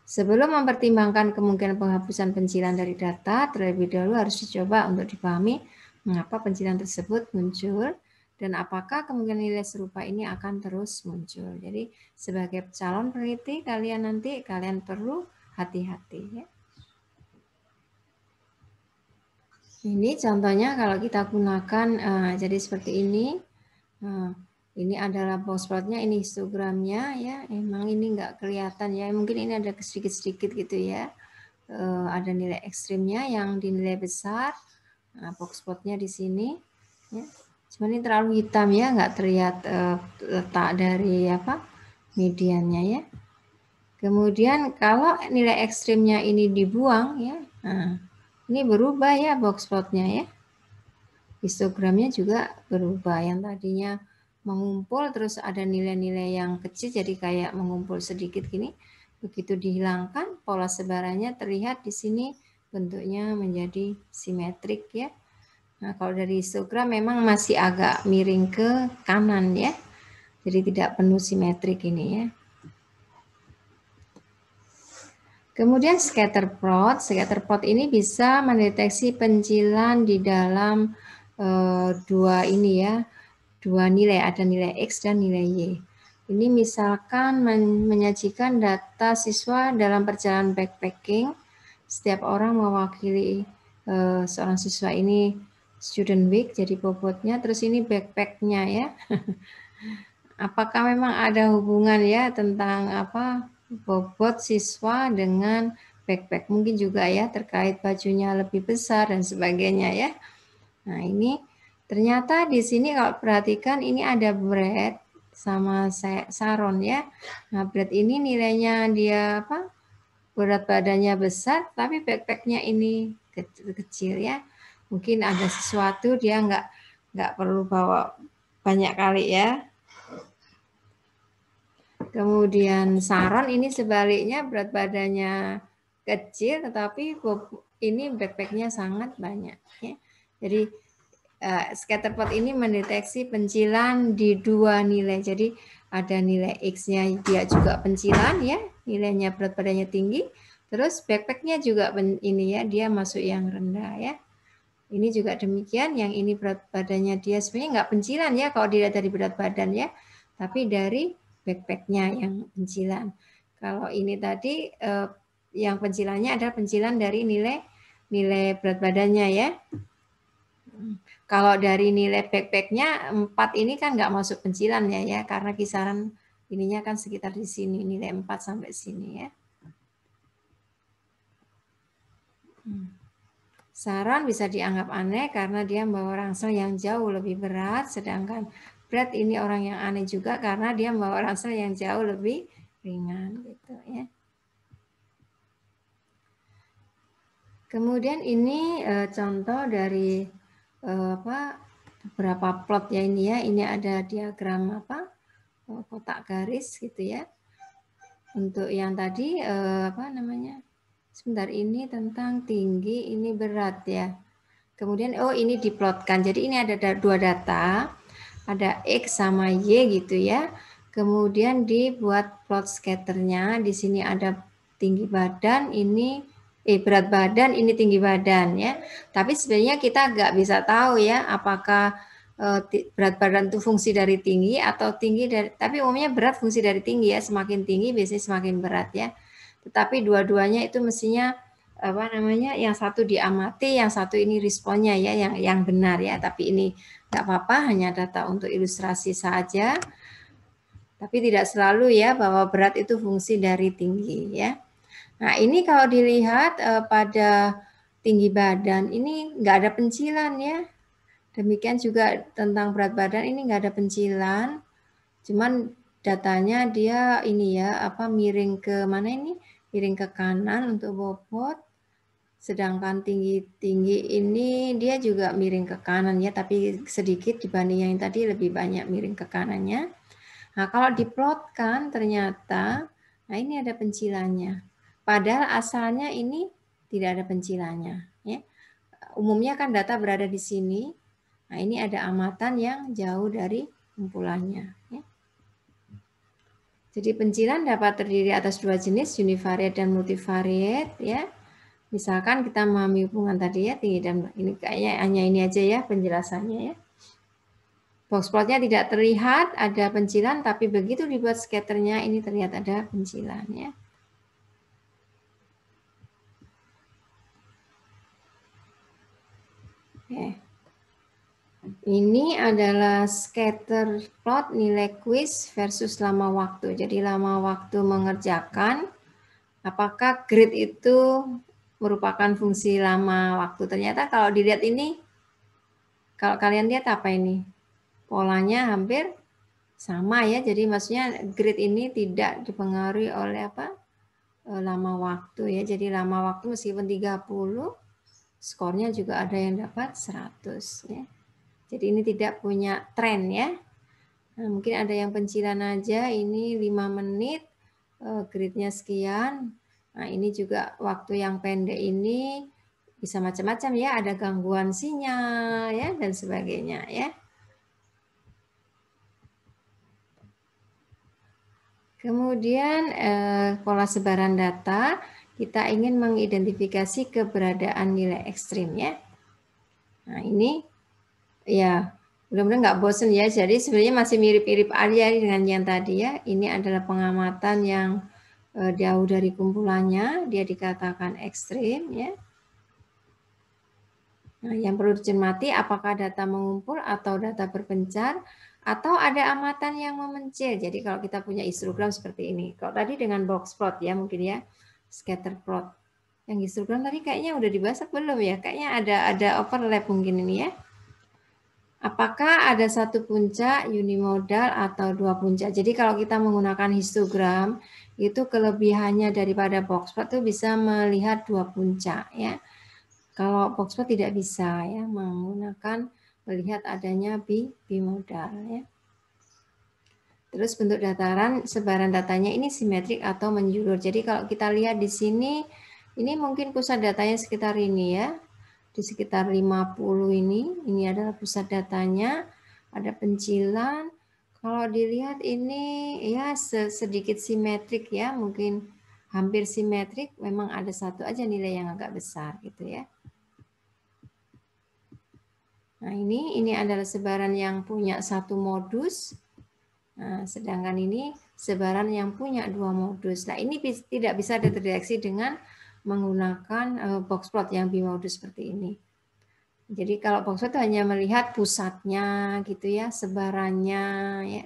Sebelum mempertimbangkan kemungkinan penghapusan pencilan dari data, terlebih dahulu harus dicoba untuk dipahami mengapa pencilan tersebut muncul dan apakah kemungkinan nilai serupa ini akan terus muncul. Jadi sebagai calon peneliti kalian perlu hati-hati ya. Ini contohnya kalau kita gunakan jadi seperti ini. Ini adalah boxplotnya, ini histogramnya ya. Emang ini nggak kelihatan ya. Mungkin ini ada sedikit-sedikit gitu ya. Ada nilai ekstrimnya yang dinilai besar. Nah, boxplotnya di sini. Ya. Cuma ini terlalu hitam ya, nggak terlihat letak dari apa mediannya ya. Kemudian kalau nilai ekstrimnya ini dibuang ya, nah, ini berubah ya boxplotnya ya. Histogramnya juga berubah, yang tadinya mengumpul terus ada nilai-nilai yang kecil jadi kayak mengumpul sedikit gini. Begitu dihilangkan pola sebarannya terlihat di sini bentuknya menjadi simetrik ya. Nah, kalau dari histogram memang masih agak miring ke kanan ya. Jadi tidak penuh simetrik ini ya. Kemudian scatter plot. Scatter plot ini bisa mendeteksi pencilan di dalam dua ini ya. Dua nilai, ada nilai X dan nilai Y. Ini misalkan menyajikan data siswa dalam perjalanan backpacking. Setiap orang mewakili seorang siswa ini student week jadi bobotnya, terus ini backpacknya ya. Apakah memang ada hubungan ya tentang apa bobot siswa dengan backpack? Mungkin juga ya terkait bajunya lebih besar dan sebagainya ya. Nah ini ternyata di sini kalau perhatikan ini ada Brad sama Sharon ya. Nah Brad ini nilainya dia apa berat badannya besar tapi backpacknya ini kecil ya. Mungkin ada sesuatu dia nggak perlu bawa banyak kali ya. Kemudian Sharon ini sebaliknya berat badannya kecil tetapi ini backpacknya sangat banyak ya. Jadi scatter plot ini mendeteksi pencilan di dua nilai. Jadi ada nilai X-nya dia juga pencilan ya, nilainya berat badannya tinggi. Terus backpacknya juga ini ya, dia masuk yang rendah ya. Ini juga demikian, yang ini berat badannya dia sebenarnya nggak pencilan ya kalau dilihat dari berat badan ya, tapi dari backpacknya yang pencilan. Kalau ini tadi yang pencilannya adalah pencilan dari nilai berat badannya ya. Kalau dari nilai backpacknya 4 ini kan nggak masuk pencilan ya karena kisaran ininya kan sekitar di sini nilai 4 sampai sini ya. Sharon bisa dianggap aneh karena dia membawa ransel yang jauh lebih berat, sedangkan Brad ini orang yang aneh juga karena dia membawa ransel yang jauh lebih ringan gitu ya. Kemudian ini contoh dari beberapa plot ya ini ya. Ini ada diagram kotak garis gitu ya. Untuk yang tadi sebentar ini tentang tinggi, ini berat ya. Kemudian ini diplotkan. Jadi ini ada dua data, ada X sama Y gitu ya. Kemudian dibuat plot scatternya. Di sini ada tinggi badan, ini berat badan, ini tinggi badan ya. Tapi sebenarnya kita nggak bisa tahu ya apakah berat badan itu fungsi dari tinggi atau tinggi dari, tapi umumnya berat fungsi dari tinggi ya, semakin tinggi biasanya semakin berat ya. Tetapi dua-duanya itu mestinya apa namanya, yang satu diamati, yang satu ini responnya ya, yang benar ya. Tapi ini nggak apa-apa, hanya data untuk ilustrasi saja. Tapi tidak selalu ya bahwa berat itu fungsi dari tinggi ya. Nah ini kalau dilihat pada tinggi badan ini nggak ada pencilan ya. Demikian juga tentang berat badan ini nggak ada pencilan. Cuman datanya dia ini ya apa miring ke mana ini? Miring ke kanan untuk bobot. Sedangkan tinggi ini dia juga miring ke kanan ya, tapi sedikit dibanding yang tadi lebih banyak miring ke kanannya. Nah, kalau diplotkan ternyata, nah ini ada pencilannya. Padahal asalnya ini tidak ada pencilannya. Ya. Umumnya kan data berada di sini. Nah, ini ada amatan yang jauh dari kumpulannya. Ya. Jadi pencilan dapat terdiri atas dua jenis, univariate dan multivariate. Ya. Misalkan kita memahami hubungan tadi ya, tinggi dan ini kayaknya hanya ini aja ya penjelasannya ya. Box plotnya tidak terlihat ada pencilan, tapi begitu dibuat scatternya ini terlihat ada pencilan ya. Oke. Ini adalah scatter plot nilai quiz versus lama waktu. Jadi lama waktu mengerjakan, apakah grid itu merupakan fungsi lama waktu. Ternyata kalau dilihat ini, kalau kalian lihat apa ini? Polanya hampir sama ya, jadi maksudnya grid ini tidak dipengaruhi oleh apa? Lama waktu ya. Jadi lama waktu meskipun 30, skornya juga ada yang dapat 100 ya. Jadi ini tidak punya tren ya. Nah, mungkin ada yang pencilan aja, ini 5 menit, gridnya sekian. Nah ini juga waktu yang pendek ini bisa macam-macam ya, ada gangguan sinyal ya dan sebagainya ya. Kemudian pola sebaran data, kita ingin mengidentifikasi keberadaan nilai ekstrim ya. Nah ini ya mudah-mudahan nggak bosen ya. Jadi sebenarnya masih mirip-mirip aja dengan yang tadi ya. Ini adalah pengamatan yang jauh dari kumpulannya, dia dikatakan ekstrim ya. Nah yang perlu dicermati apakah data mengumpul atau data berpencar, atau ada amatan yang memencil. Jadi kalau kita punya histogram seperti ini. Kalau tadi dengan box plot ya mungkin ya, scatter plot. Yang histogram tadi kayaknya udah dibahas belum ya? Kayaknya ada overlap mungkin ini ya. Apakah ada satu puncak unimodal atau dua puncak? Jadi kalau kita menggunakan histogram, itu kelebihannya daripada box plot itu bisa melihat dua puncak ya. Kalau box plot tidak bisa ya menggunakan melihat adanya bimodal ya. Terus bentuk dataran, sebaran datanya ini simetrik atau menjulur. Jadi kalau kita lihat di sini, ini mungkin pusat datanya sekitar ini ya. Di sekitar 50 ini adalah pusat datanya. Ada pencilan. Kalau dilihat ini ya sedikit simetrik ya, mungkin hampir simetrik. Memang ada satu aja nilai yang agak besar gitu ya. Nah ini adalah sebaran yang punya satu modus. Nah, sedangkan ini sebaran yang punya dua modus. Nah ini tidak bisa dideteksi dengan menggunakan box plot yang bimodus seperti ini. Jadi kalau box plot itu hanya melihat pusatnya gitu ya, sebarannya ya.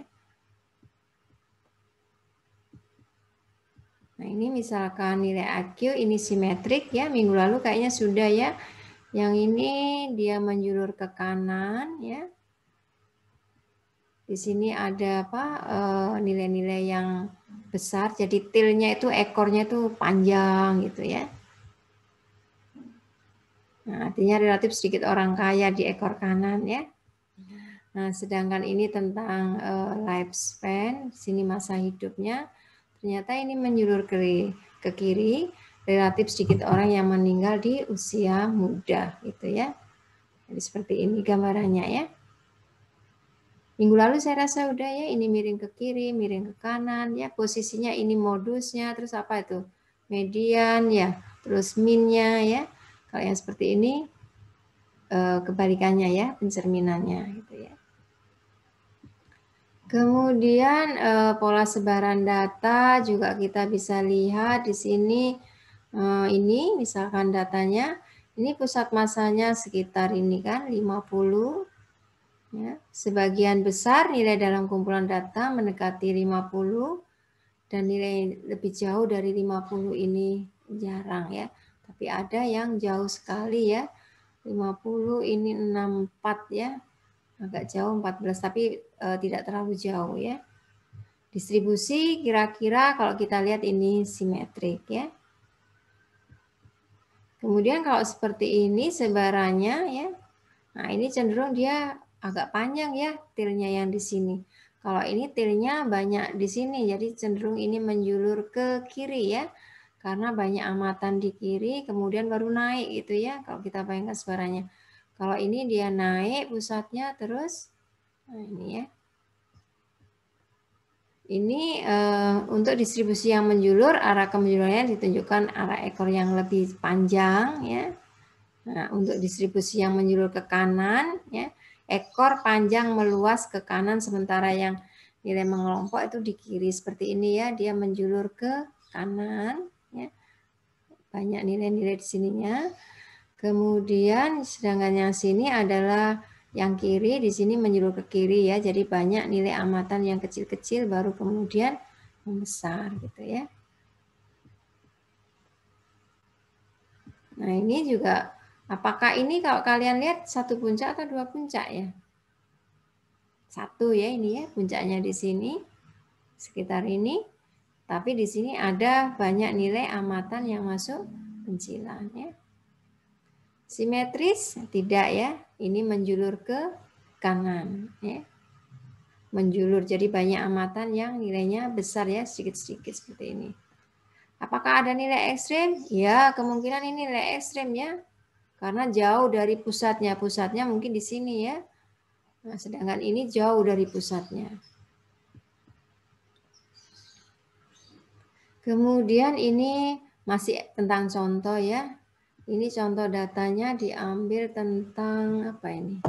Nah ini misalkan nilai IQ ini simetrik ya, minggu lalu kayaknya sudah ya. Yang ini dia menjulur ke kanan ya. Di sini ada apa nilai-nilai yang besar, jadi tilnya itu ekornya itu panjang gitu ya. Nah, artinya relatif sedikit orang kaya di ekor kanan ya. Nah, sedangkan ini tentang lifespan, sini masa hidupnya, ternyata ini menjulur ke kiri, relatif sedikit orang yang meninggal di usia muda gitu ya. Jadi seperti ini gambarannya ya. Minggu lalu saya rasa udah ya, ini miring ke kiri, miring ke kanan ya, posisinya ini modusnya, terus apa itu? median ya, terus minnya ya. Kalau yang seperti ini kebalikannya ya, pencerminannya gitu ya. Kemudian pola sebaran data juga kita bisa lihat di sini. Ini misalkan datanya, ini pusat masanya sekitar ini kan 50. Ya. Sebagian besar nilai dalam kumpulan data mendekati 50 dan nilai lebih jauh dari 50 ini jarang ya. Tapi ada yang jauh sekali ya. 50 ini 64 ya. Agak jauh 14 tapi tidak terlalu jauh ya. Distribusi kira-kira kalau kita lihat ini simetrik ya. Kemudian kalau seperti ini sebarannya ya. Nah, ini cenderung dia agak panjang ya tilnya yang di sini. Kalau ini tilnya banyak di sini jadi cenderung ini menjulur ke kiri ya. Karena banyak amatan di kiri kemudian baru naik gitu ya kalau kita bayangkan sebarannya. Kalau ini dia naik pusatnya terus nah ini ya. Ini untuk distribusi yang menjulur, arah kemenjulurannya ditunjukkan arah ekor yang lebih panjang ya. Nah, untuk distribusi yang menjulur ke kanan ya, ekor panjang meluas ke kanan sementara yang nilai mengelompok itu di kiri seperti ini ya, dia menjulur ke kanan ya. Banyak nilai-nilai di sininya. Kemudian sedangkan yang sini adalah yang kiri di sini menjulur ke kiri ya, jadi banyak nilai amatan yang kecil-kecil baru kemudian membesar gitu ya. Nah ini juga, apakah ini kalau kalian lihat satu puncak atau dua puncak ya? Satu ya ini ya, puncaknya di sini sekitar ini, tapi di sini ada banyak nilai amatan yang masuk pencilan ya. Simetris tidak ya, ini menjulur ke kanan ya. Menjulur jadi banyak amatan yang nilainya besar ya, sedikit-sedikit seperti ini. Apakah ada nilai ekstrim? Ya, kemungkinan ini nilai ekstrim ya. Karena jauh dari pusatnya. Pusatnya mungkin di sini ya. Nah, sedangkan ini jauh dari pusatnya. Kemudian ini masih tentang contoh ya. Ini contoh datanya diambil tentang apa ini?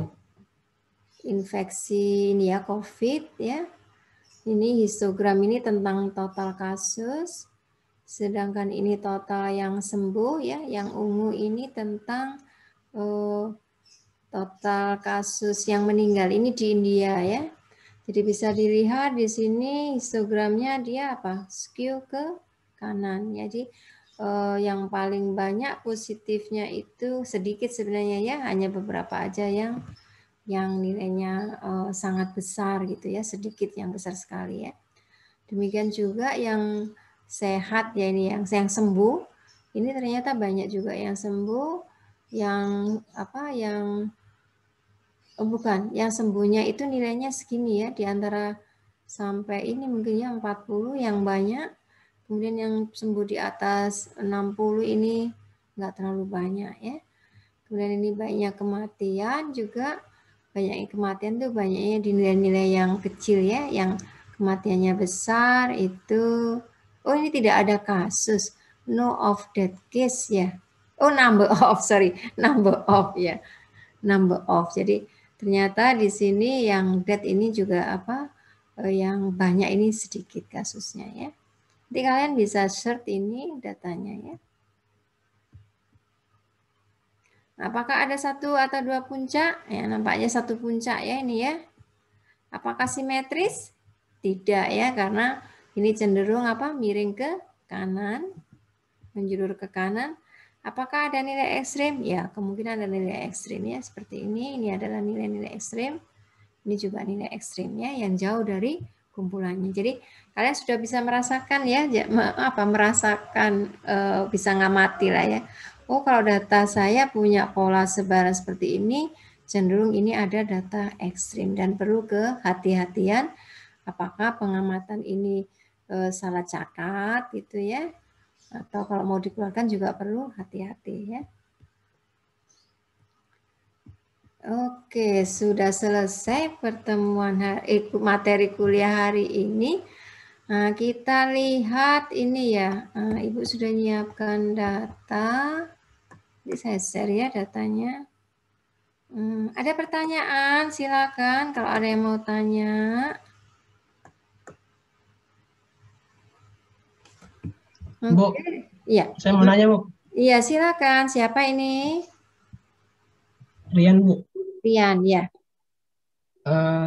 Infeksi ini ya, COVID ya. Ini histogram ini tentang total kasus. Sedangkan ini total yang sembuh ya. Yang ungu ini tentang total kasus yang meninggal. Ini di India ya. Jadi bisa dilihat di sini histogramnya dia apa? Skew ke kanan. Jadi yang paling banyak positifnya itu sedikit sebenarnya ya, hanya beberapa aja yang nilainya sangat besar gitu ya, sedikit yang besar sekali ya. Demikian juga yang sehat ya ini yang sembuh. Ini ternyata banyak juga yang sembuh, yang apa yang bukan, yang sembuhnya itu nilainya segini ya, di antara sampai ini mungkin ya 40 yang banyak. Kemudian yang sembuh di atas 60 ini nggak terlalu banyak ya. Kemudian ini banyak kematian juga. Banyak kematian tuh banyaknya di nilai-nilai yang kecil ya. Yang kematiannya besar itu, oh ini tidak ada kasus. No of death case ya. Oh number of, sorry. Number of ya. Number of. Jadi ternyata di sini yang death ini juga apa? Yang banyak ini sedikit kasusnya ya. Nanti kalian bisa search ini datanya ya. Apakah ada satu atau dua puncak? Ya, nampaknya satu puncak ya ini ya. Apakah simetris? Tidak ya, karena ini cenderung apa? Miring ke kanan, menjulur ke kanan. Apakah ada nilai ekstrim? Ya, kemungkinan ada nilai ekstrim ya, seperti ini. Ini adalah nilai-nilai ekstrim. Ini juga nilai ekstrimnya yang jauh dari kumpulannya. Jadi kalian sudah bisa merasakan ya, merasakan bisa ngamati lah ya. Oh kalau data saya punya pola sebaran seperti ini, cenderung ini ada data ekstrim dan perlu kehati-hatian. Apakah pengamatan ini salah catat gitu ya, atau kalau mau dikeluarkan juga perlu hati-hati ya. Oke, sudah selesai pertemuan materi kuliah hari ini. Nah, kita lihat ini ya. Ibu sudah menyiapkan data. Jadi saya share ya datanya. Ada pertanyaan, silakan kalau ada yang mau tanya. Bu, Iya. saya mau nanya, Bu. Iya, silakan. Siapa ini? Rian, Bu. Rian, ya.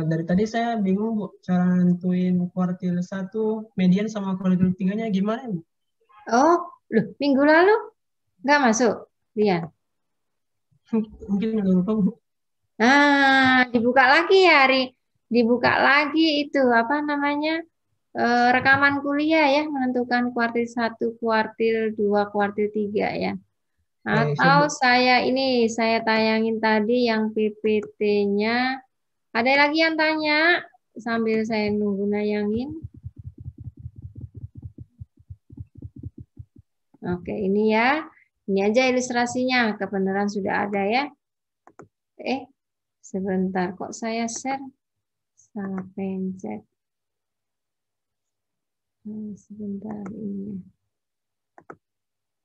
Dari tadi saya bingung, Bu, cara nentuin kuartil 1 median sama kuartil 3-nya gimana, Bu? Oh, loh, minggu lalu nggak masuk, Rian? Mungkin nggak lupa, Bu. Nah, dibuka lagi ya, dibuka lagi itu apa namanya rekaman kuliah ya, menentukan kuartil 1, kuartil 2, kuartil 3 ya. Atau saya tayangin tadi yang PPT-nya. Ada lagi yang tanya sambil saya nunggu nayangin. Oke, ini ya. Ini aja ilustrasinya, kebenaran sudah ada ya. Sebentar, kok saya share? Salah pencet. Sebentar ini.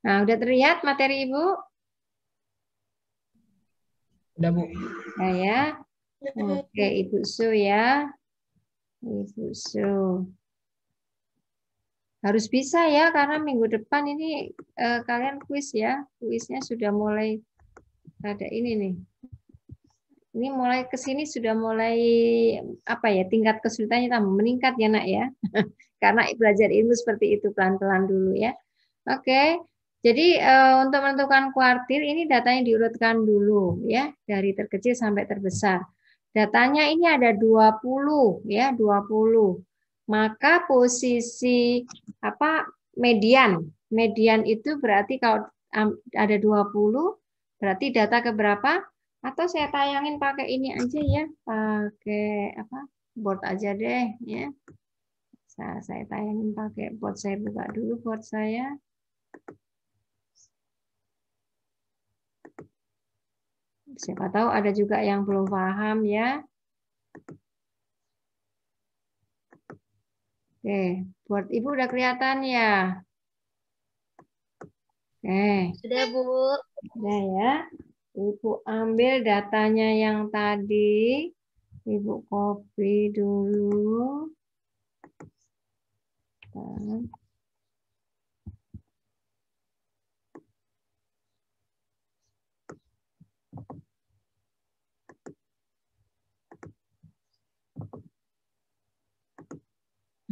Nah, udah terlihat materi Ibu? Udah, Bu. Ya. Oke, Ibu Su ya. Ibu Su. Harus bisa ya, karena minggu depan ini kalian kuis ya. Kuisnya sudah mulai ada ini nih. Ini mulai ke sini sudah mulai apa ya, tingkat kesulitannya tambah meningkat ya Nak ya. Karena belajar ilmu seperti itu pelan-pelan dulu ya. Oke. Jadi untuk menentukan kuartil ini datanya diurutkan dulu ya, dari terkecil sampai terbesar. Datanya ini ada 20 ya, 20. Maka posisi median. Median itu berarti kalau ada 20 berarti data ke berapa? Atau saya tayangin pakai ini aja ya, pakai board aja deh ya. Saya tayangin pakai board, saya buka dulu board saya. Siapa tahu ada juga yang belum paham ya. Oke, board Ibu udah kelihatan ya? Oke. Sudah, Bu. Sudah ya. Ibu ambil datanya yang tadi. Ibu copy dulu.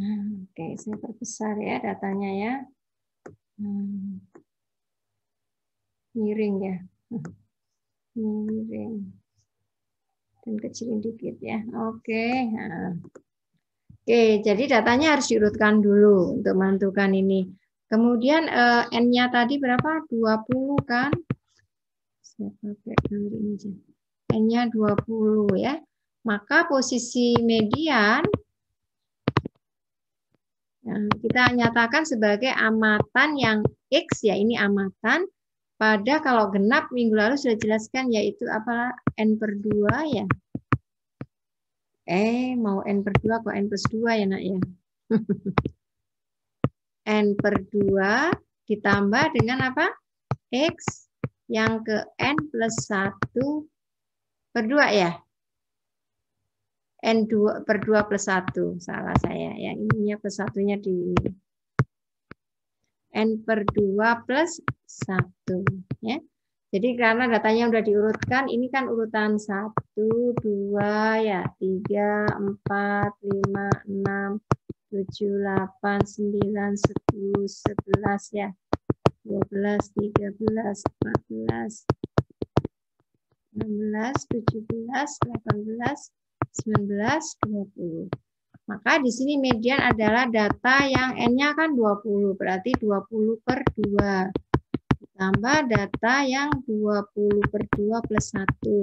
Oke, saya perbesar ya datanya ya. Miring ya. Miring. Dan kecilin dikit ya. Oke. Oke, jadi datanya harus diurutkan dulu untuk menentukan ini. Kemudian N-nya tadi berapa? 20 kan? Saya pakai gambar ini aja. N-nya 20 ya. Maka posisi median kita nyatakan sebagai amatan yang X ya, ini amatan. Pada kalau genap minggu lalu sudah jelaskan yaitu apa? N/2 ya. Mau N/2 kok N+2 ya Nak ya. N/2 ditambah dengan apa? X yang ke N+1/2 ya. N2/2 + 1. Salah saya ya. Ininya plus satunya di ini. N/2 + 1 ya. Jadi karena datanya udah diurutkan, ini kan urutan 1, 2 ya, 3, 4, 5, 6, 7, 8, 9, 10, 11 ya. 12, 13, 14, 16, 17, 18, 19, 20. Maka di sini median adalah data yang N-nya kan 20, berarti 20/2. Ditambah data yang 20/2 + 1.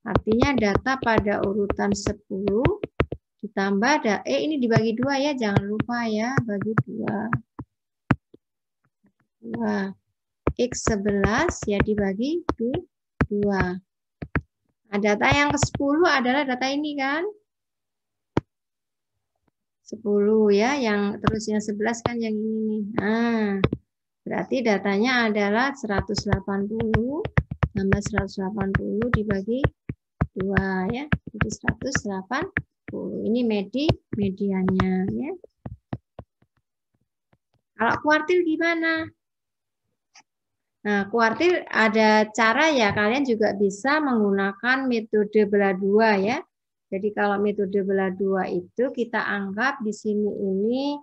Artinya data pada urutan 10 ditambah ini dibagi 2 ya, jangan lupa ya, bagi 2. 2. X11 ya dibagi 2. Nah, data yang ke-10 adalah data ini kan. 10 ya, yang terus yang 11 kan yang ini nih. Nah, berarti datanya adalah 180 tambah 180 dibagi 2 ya. Jadi 180. Ini mediannya ya. Kalau kuartil gimana? Nah, kuartil ada cara ya, kalian juga bisa menggunakan metode belah 2 ya. Jadi kalau metode belah 2 itu kita anggap di sini ini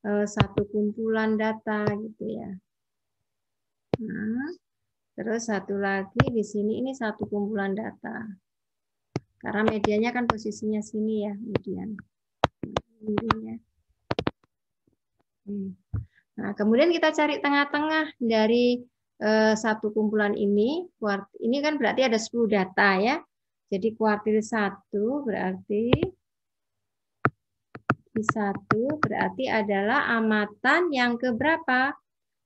satu kumpulan data gitu ya. Nah, terus satu lagi di sini ini satu kumpulan data. Karena mediannya kan posisinya sini ya, median. Nah, kemudian kita cari tengah-tengah dari satu kumpulan ini. Ini kan berarti ada 10 data ya. Jadi kuartil 1 berarti I1 berarti adalah amatan yang keberapa?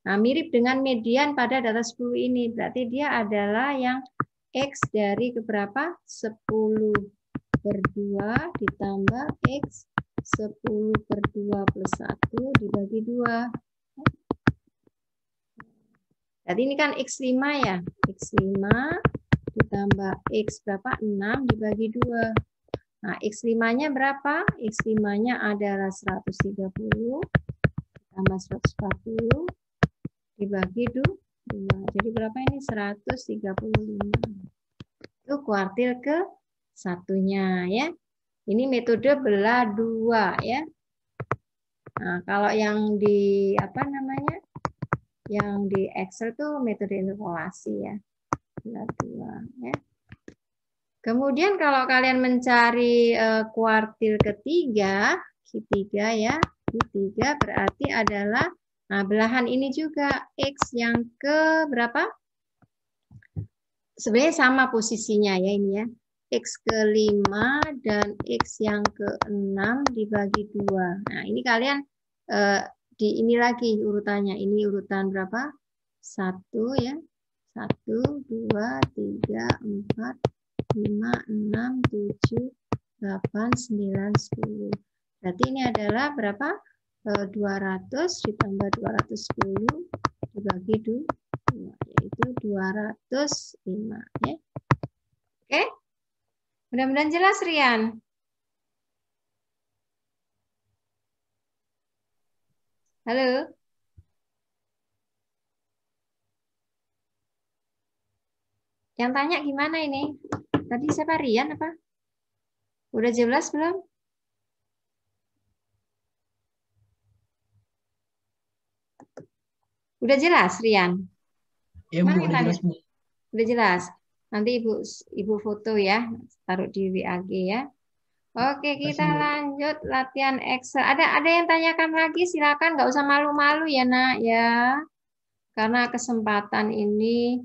Nah, mirip dengan median pada data 10 ini. Berarti dia adalah yang X dari keberapa? 10 per 2 ditambah X 10 per 2 plus 1 dibagi 2. Jadi ini kan X5 ya. X5 ditambah X berapa? 6 dibagi 2. Nah, X5-nya berapa? X5-nya adalah 130 tambah 140 dibagi 2. Jadi berapa ini? 135. Itu kuartil ke satunya ya. Ini metode belah 2 ya. Nah, kalau yang di apa namanya? Yang di Excel tuh metode interpolasi ya. Belah 2 ya. Kemudian kalau kalian mencari kuartil ketiga, Q3 ya, Q3 berarti adalah belahan ini juga X yang ke berapa? Sebenarnya sama posisinya ya ini ya. X ke-5 dan X yang ke-6 dibagi 2. Nah ini kalian di ini lagi urutannya. Ini urutan berapa? 1 ya. 1, 2, 3, 4, 5, 6, 7, 8, 9, 10. Berarti ini adalah berapa? 200 ditambah 210 dibagi 2, yaitu 205. Ya. Oke? Mudah-mudahan jelas, Rian. Halo? Yang tanya gimana ini? Tadi siapa, Rian apa? Udah jelas belum? Udah jelas, Rian? Ya, Bu, udah jelas, Bu. Udah jelas. Nanti Ibu foto ya, taruh di WAG ya. Oke, kita lanjut latihan Excel. Ada yang tanyakan lagi? Silakan, nggak usah malu-malu ya, Nak ya. Karena kesempatan ini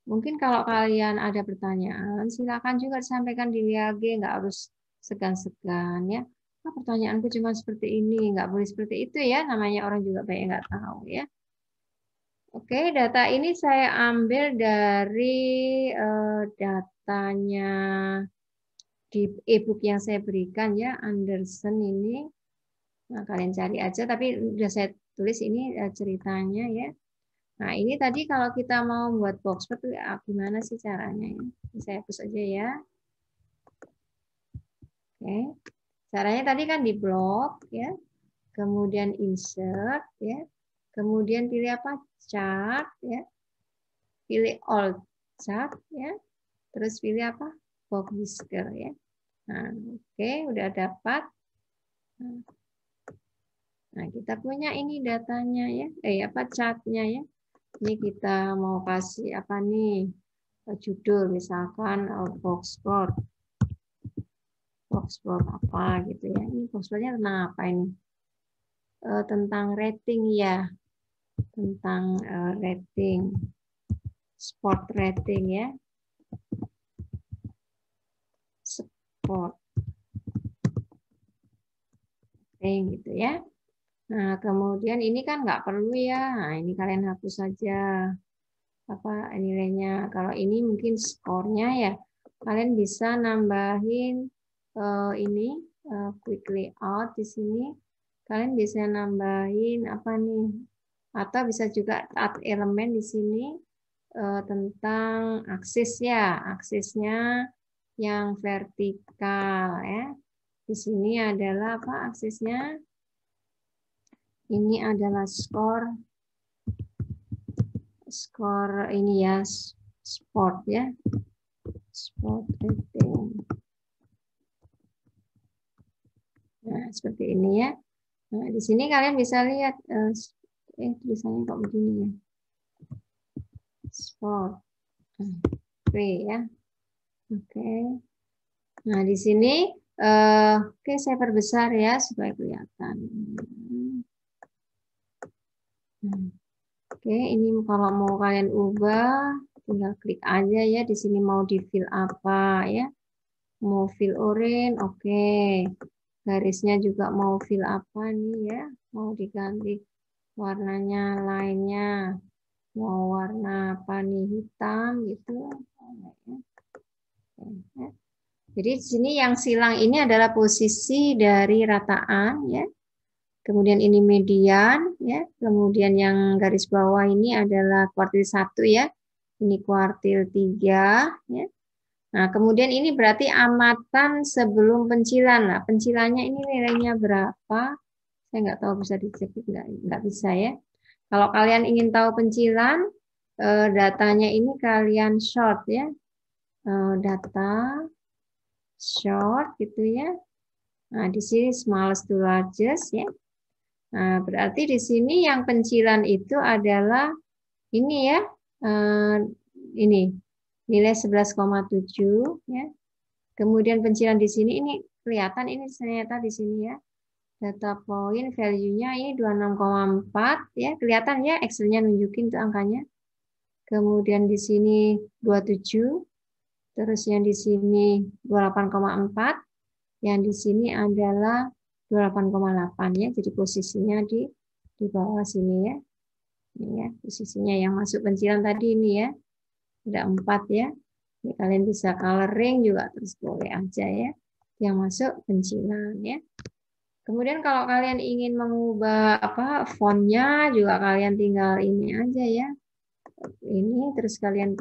mungkin kalau kalian ada pertanyaan, silakan juga disampaikan di WAG, nggak harus segan-segan ya. Oh, pertanyaanku cuma seperti ini, nggak boleh seperti itu ya. Namanya orang juga banyak nggak tahu ya. Oke, data ini saya ambil dari datanya di e-book yang saya berikan ya, Anderson ini. Nah, kalian cari aja, tapi udah saya tulis ini ceritanya ya. Nah, ini tadi kalau kita mau buat box plot gimana sih caranya ya? Saya hapus aja ya. Oke. Caranya tadi kan di blok ya. Kemudian insert ya. Kemudian pilih apa? Chart ya. Pilih all chart ya. Terus pilih apa? Box whisker ya. Nah, oke, udah dapat. Nah, kita punya ini datanya ya. Apa chartnya ya. Ini kita mau kasih apa nih? Judul misalkan box plot. Box plot apa gitu ya. Ini box plotnya tentang apa ini? Tentang rating ya. Tentang rating. Sport rating ya. Sport rating gitu ya. Nah, kemudian ini kan nggak perlu ya. Nah, ini kalian hapus saja apa nilainya. Kalau ini mungkin skornya ya, kalian bisa nambahin ini quickly out di sini. Kalian bisa nambahin apa nih? Atau bisa juga add elemen di sini tentang aksis ya, aksisnya yang vertikal ya. Di sini adalah apa aksisnya? Ini adalah skor ini ya, sport ya. Sport rating. Nah, seperti ini ya. Nah, di sini kalian bisa lihat tulisannya kok begini ya. Sport. P ya. Oke. Nah, di sini oke saya perbesar ya supaya kelihatan. Oke, ini kalau mau kalian ubah tinggal klik aja ya, di sini mau di fill apa ya. Mau fill orange, oke. Garisnya juga mau fill apa nih ya, mau diganti warnanya lainnya, mau warna apa nih, hitam gitu. Jadi di sini yang silang ini adalah posisi dari rataan ya. Kemudian ini median ya. Kemudian yang garis bawah ini adalah kuartil 1 ya. Ini kuartil 3 ya. Nah, kemudian ini berarti amatan sebelum pencilan. Nah, pencilannya ini nilainya berapa? Saya nggak tahu bisa dicek, nggak bisa ya. Kalau kalian ingin tahu pencilan, datanya ini kalian short ya. Data short gitu ya. Nah, di sini smallest to largest ya. Nah, berarti di sini yang pencilan itu adalah ini ya. Ini nilai 11,7 ya. Kemudian pencilan di sini ini kelihatan ini ternyata di sini ya. Data point value-nya ini 26,4 ya, kelihatan ya Excel-nya nunjukin tuh angkanya. Kemudian di sini 27. Terus yang di sini 28,4. Yang di sini adalah 28,8 ya. Jadi posisinya di bawah sini ya. Ini ya, posisinya yang masuk pencilan tadi ini ya. Ada 4 ya. Ini kalian bisa coloring juga terus boleh aja ya. Yang masuk pencilan ya. Kemudian kalau kalian ingin mengubah apa fontnya juga kalian tinggal ini aja ya. Ini terus kalian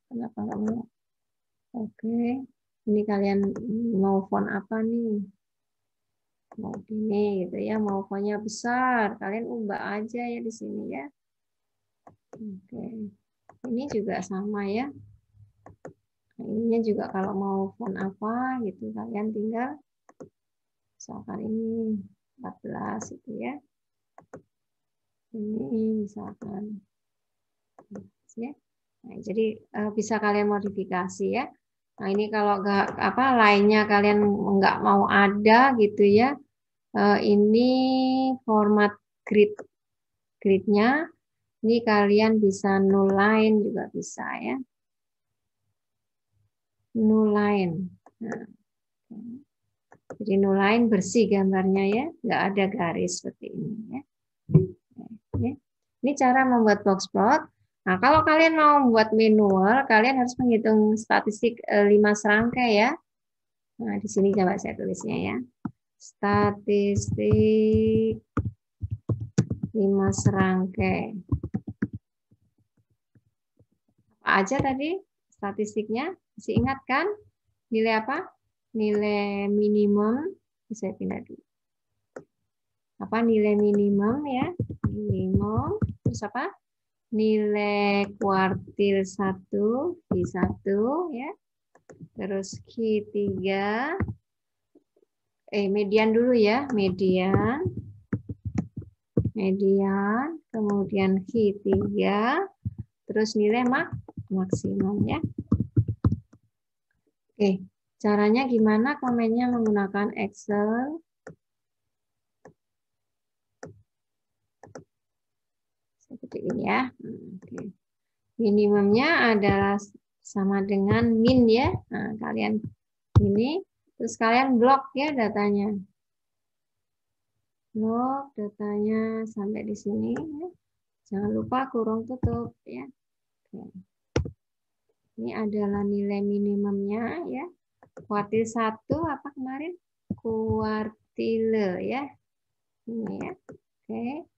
kenapa nggak mau? Oke. Ini kalian mau font apa nih? Mau gini gitu ya, mau fontnya besar, kalian ubah aja ya di sini ya. Oke. Ini juga sama ya. Nah, ininya juga kalau mau font apa gitu kalian tinggal misalkan ini 14 itu ya. Ini misalkan ya. Nah, jadi bisa kalian modifikasi ya. Nah, ini kalau nggak apa lainnya kalian nggak mau ada gitu ya. Ini format grid-nya. Ini kalian bisa null line juga bisa ya. Null line. Nah, jadi null line bersih gambarnya ya, nggak ada garis seperti ini ya. Ini cara membuat box plot. Nah, kalau kalian mau membuat manual, kalian harus menghitung statistik 5 serangkai ya. Nah, di sini coba saya tulisnya ya. Statistik 5 serangkai. Apa aja tadi statistiknya? Masih ingat kan? Nilai apa? Nilai minimum. Saya pindah dulu. Apa nilai minimum ya? Minimum. Terus apa? Nilai kuartil 1, Q1 ya. Terus Q3. Median dulu ya, median. Median, kemudian Q3. Terus nilai maksimum ya. Oke, caranya gimana? Komennya menggunakan Excel. Seperti ini ya. Oke. Minimumnya adalah sama dengan min ya. Nah, kalian ini, terus kalian blok ya datanya. Blok datanya sampai di sini. Ya. Jangan lupa kurung tutup ya. Oke. Ini adalah nilai minimumnya ya. Kuartil 1 apa kemarin? kuartile ya. Ini ya. Oke.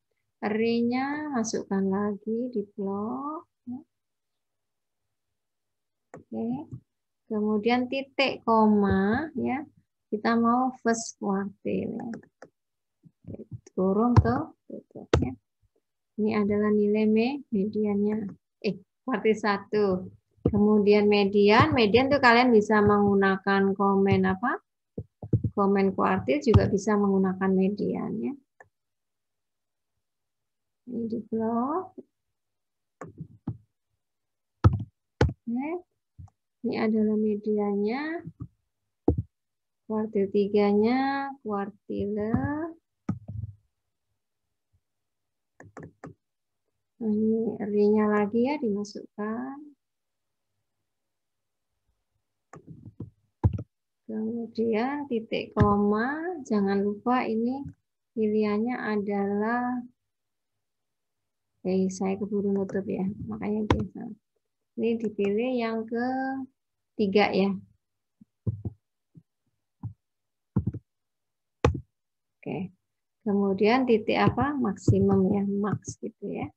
Array-nya masukkan lagi di blok. Oke. Kemudian titik koma ya. Kita mau first quartile ya. Turun ke tutup ya. Ini adalah nilai mediannya. Kuartil 1. Kemudian median tuh kalian bisa menggunakan komen apa? Komen kuartil juga bisa menggunakan median ya. Ini di blok. Oke. Ini adalah mediannya. Kuartil 3-nya, kuartile. Nah, ini array-nya lagi ya dimasukkan. Kemudian titik koma, jangan lupa ini pilihannya adalah, saya keburu nutup ya, makanya biasa. Ini dipilih yang ke-3 ya. Oke. Kemudian titik apa? Maksimum ya, max gitu ya.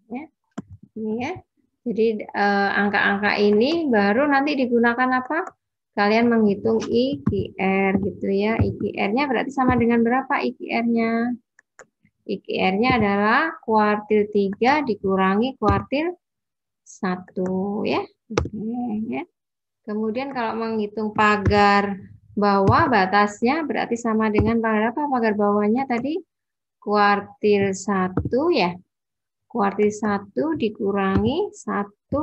Ya. Ini ya. Jadi angka-angka ini baru nanti digunakan apa? Kalian menghitung IQR gitu ya. IQR-nya berarti sama dengan berapa IQR-nya? IQR-nya adalah kuartil 3 dikurangi kuartil 1 ya. Oke, ya. Kemudian kalau menghitung pagar bawah batasnya berarti sama dengan pagar apa? Pagar bawahnya tadi kuartil 1 ya. Kuartil 1 dikurangi 1,5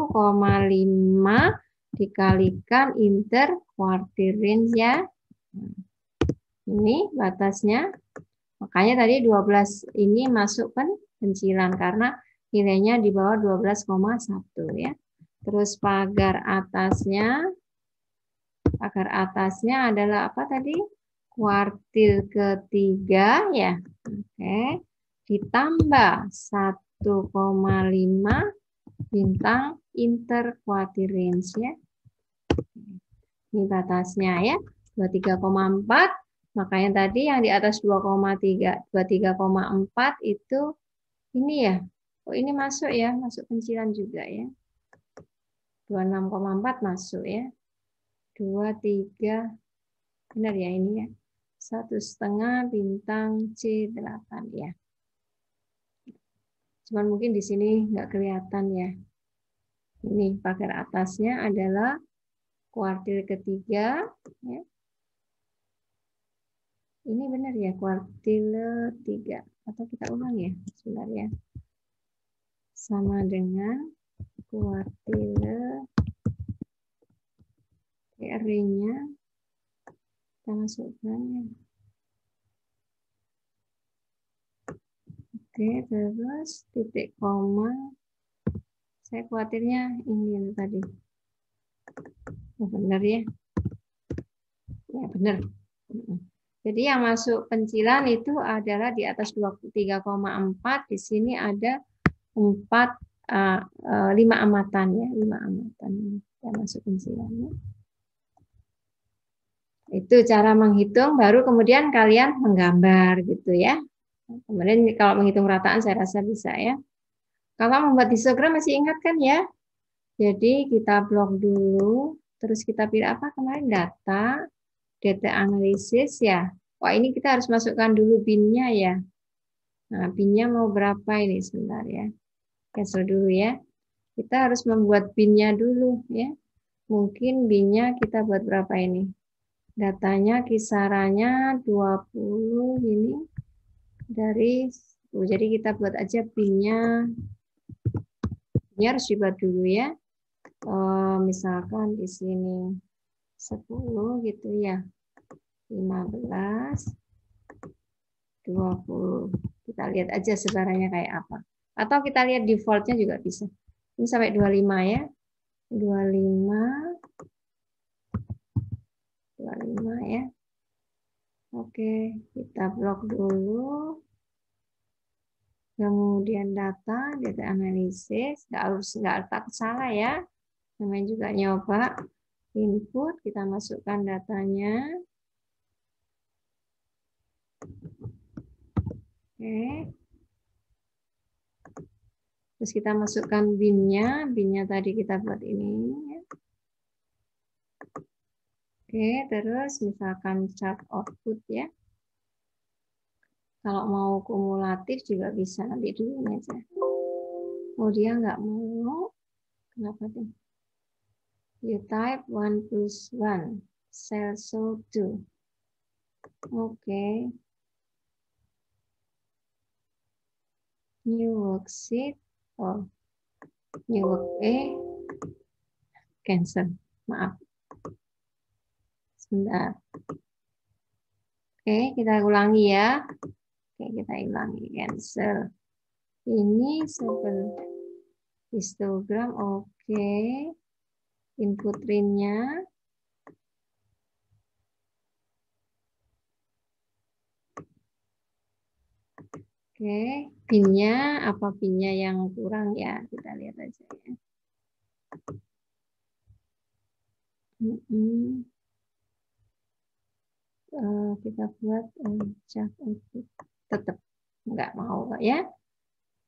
dikalikan interquartile range ya. Ini batasnya. Makanya tadi 12 ini masuk pencilan karena nilainya di bawah 12,1 ya. Terus pagar atasnya adalah apa tadi? Kuartil ketiga ya. Oke. Ditambah 1,5 bintang interquartile range ya. Ini batasnya ya. 23,4. Makanya tadi yang di atas 23,4 itu ini ya. Oh ini masuk ya, masuk pencilan juga ya. 26,4 masuk ya. 23 benar ya ini ya. 1,5 bintang C8 ya. Cuman mungkin di sini nggak kelihatan ya. Ini pagar atasnya adalah kuartil ketiga ya. Ini benar ya, kuartil 3. Atau kita ulang ya, sebentar ya. Sama dengan kuartil array-nya. Kita masukkan ya. Oke, terus titik koma. Saya khawatirnya ini tadi. Oh, benar ya. Ya, benar. Jadi yang masuk pencilan itu adalah di atas 23,4, di sini ada 5 amatan ya, 5 amatan yang masuk pencilannya. Itu cara menghitung, baru kemudian kalian menggambar gitu ya. Kemudian kalau menghitung rataan saya rasa bisa ya. Kalau membuat histogram masih ingat kan ya? Jadi kita blok dulu, terus kita pilih apa kemarin? Data analisis ya. Wah ini kita harus masukkan dulu bin-nya ya. Nah bin-nya mau berapa ini sebentar ya. Cancel dulu ya. Kita harus membuat bin-nya dulu ya. Mungkin bin-nya kita buat berapa ini? Datanya kisarannya 20 ini dari jadi kita buat aja bin-nya. Bin-nya harus dibuat dulu ya. Misalkan di sini 10 gitu ya. 15 20. Kita lihat aja sebarannya kayak apa. Atau kita lihat defaultnya juga bisa. Ini sampai 25 ya. 25 ya. Oke, kita blok dulu. Kemudian kemudian data analisis, nggak takut salah ya, namanya juga nyoba. Input, kita masukkan datanya. Oke. Terus kita masukkan bin-nya tadi kita buat ini. Oke, terus misalkan chart output ya. Kalau mau kumulatif juga bisa, nanti dulu aja. Oh, dia nggak mau. Kenapa tuh? You type 1 plus 1. Cell so 2. Oke. New worksheet. Oh, new work cancel. Maaf. Sebentar. Oke, kita ulangi ya. Oke, kita ulangi. Cancel. Ini seperti histogram. Oke. Input ring-nya. Oke, pinnya apa pinnya yang kurang ya? Kita lihat aja ya. Kita buat chart output. Tetap nggak mau Pak ya.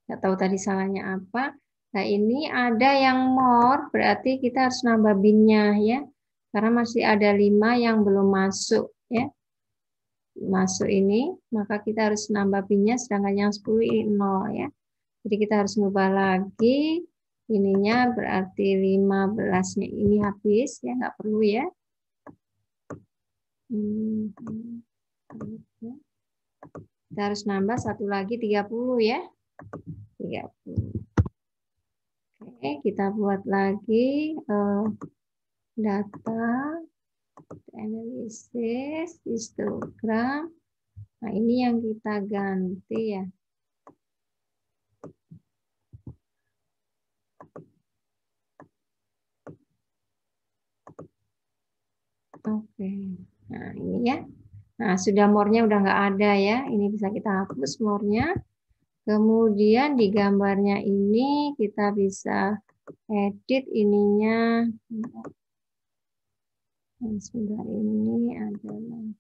Nggak tahu tadi salahnya apa. Nah ini ada yang more, berarti kita harus nambah binnya ya. Karena masih ada 5 yang belum masuk ya. Masuk ini, maka kita harus nambah binnya, sedangkan yang 10 ini 0 ya. Jadi kita harus mengubah lagi. Ininya berarti 15-nya ini habis ya, nggak perlu ya. Kita harus nambah satu lagi 30 ya. 30. Oke, kita buat lagi data analisis histogram. Nah, ini yang kita ganti ya. Oke. Nah, ini ya. Nah, sudah more-nya udah nggak ada ya. Ini bisa kita hapus more-nya. Kemudian di gambarnya ini kita bisa edit ininya. Sebentar, ini adalah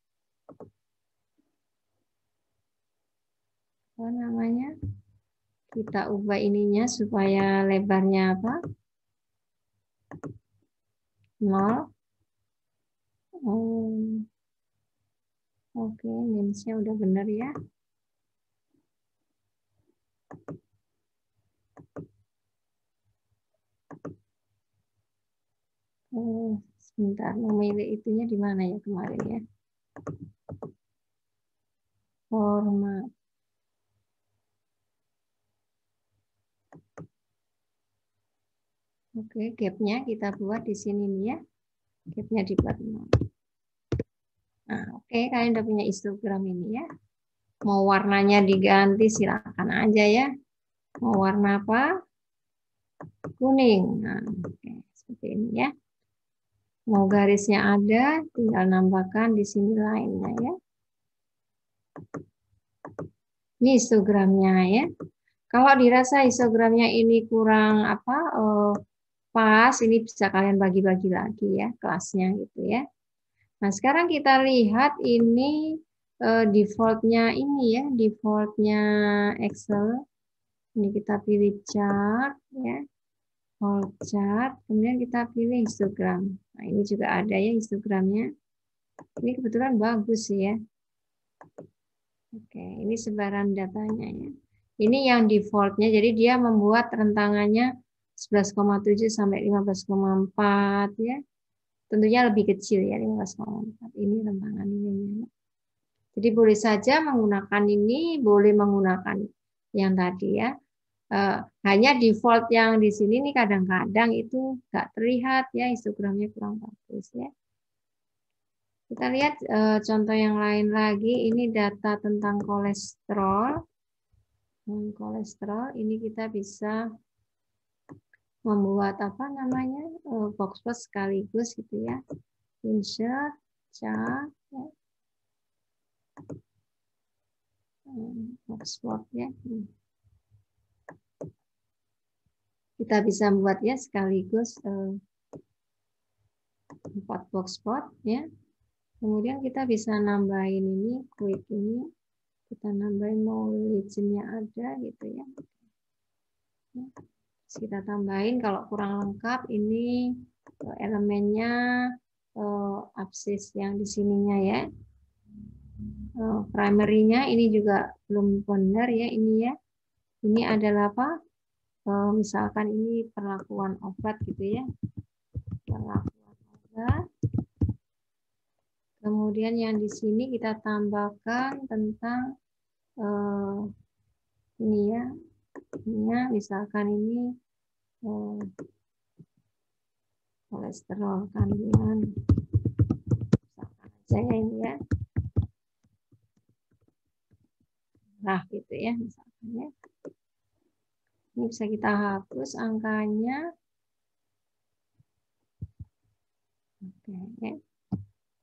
apa namanya? Kita ubah ininya supaya lebarnya apa? 0. Oke, names-nya udah benar ya. Sebentar, memilih itunya di mana ya kemarin ya? Format. Oke, gap-nya kita buat di sini nih ya. Gap-nya dibuat 0. Nah, oke, kalian udah punya histogram ini ya. Mau warnanya diganti silakan aja ya. Mau warna apa? Kuning. Nah, oke, seperti ini ya. Mau garisnya ada, tinggal nambahkan di sini lainnya ya. Ini histogramnya ya. Kalau dirasa histogramnya ini kurang apa pas, ini bisa kalian bagi-bagi lagi ya kelasnya gitu ya. Nah sekarang kita lihat ini defaultnya ini ya, defaultnya Excel. Ini kita pilih chart ya, all chart. Kemudian kita pilih histogram. Nah ini juga ada ya histogramnya. Ini kebetulan bagus ya. Oke, ini sebaran datanya ya. Ini yang defaultnya, jadi dia membuat rentangannya 11,7 sampai 15,4 ya. Tentunya lebih kecil ya 15,4. Ini rentangan ini. Jadi boleh saja menggunakan ini, boleh menggunakan yang tadi ya. Hanya default yang di sini nih kadang-kadang itu nggak terlihat ya, histogramnya kurang bagus ya. Kita lihat contoh yang lain lagi. Ini data tentang kolesterol. Kolesterol ini kita bisa membuat apa namanya box-box sekaligus gitu ya. Insert, chart, ya. Box-box ya. kita bisa buat ya sekaligus 4 box spot ya. Kemudian kita bisa nambahin ini quick ini, kita nambahin mau legendnya ada gitu ya. Terus kita tambahin kalau kurang lengkap ini elemennya absis yang di sininya ya. Primary-nya ini juga belum benar ya ini ya. Ini adalah apa? Misalkan ini perlakuan obat gitu ya. Perlakuan obat. Kemudian yang di sini kita tambahkan tentang ini ya. Ini ya, misalkan ini kolesterol kandungan. Misalkan aja ya ini ya. Nah, gitu ya misalkan ya. Ini bisa kita hapus angkanya. Oke, ya.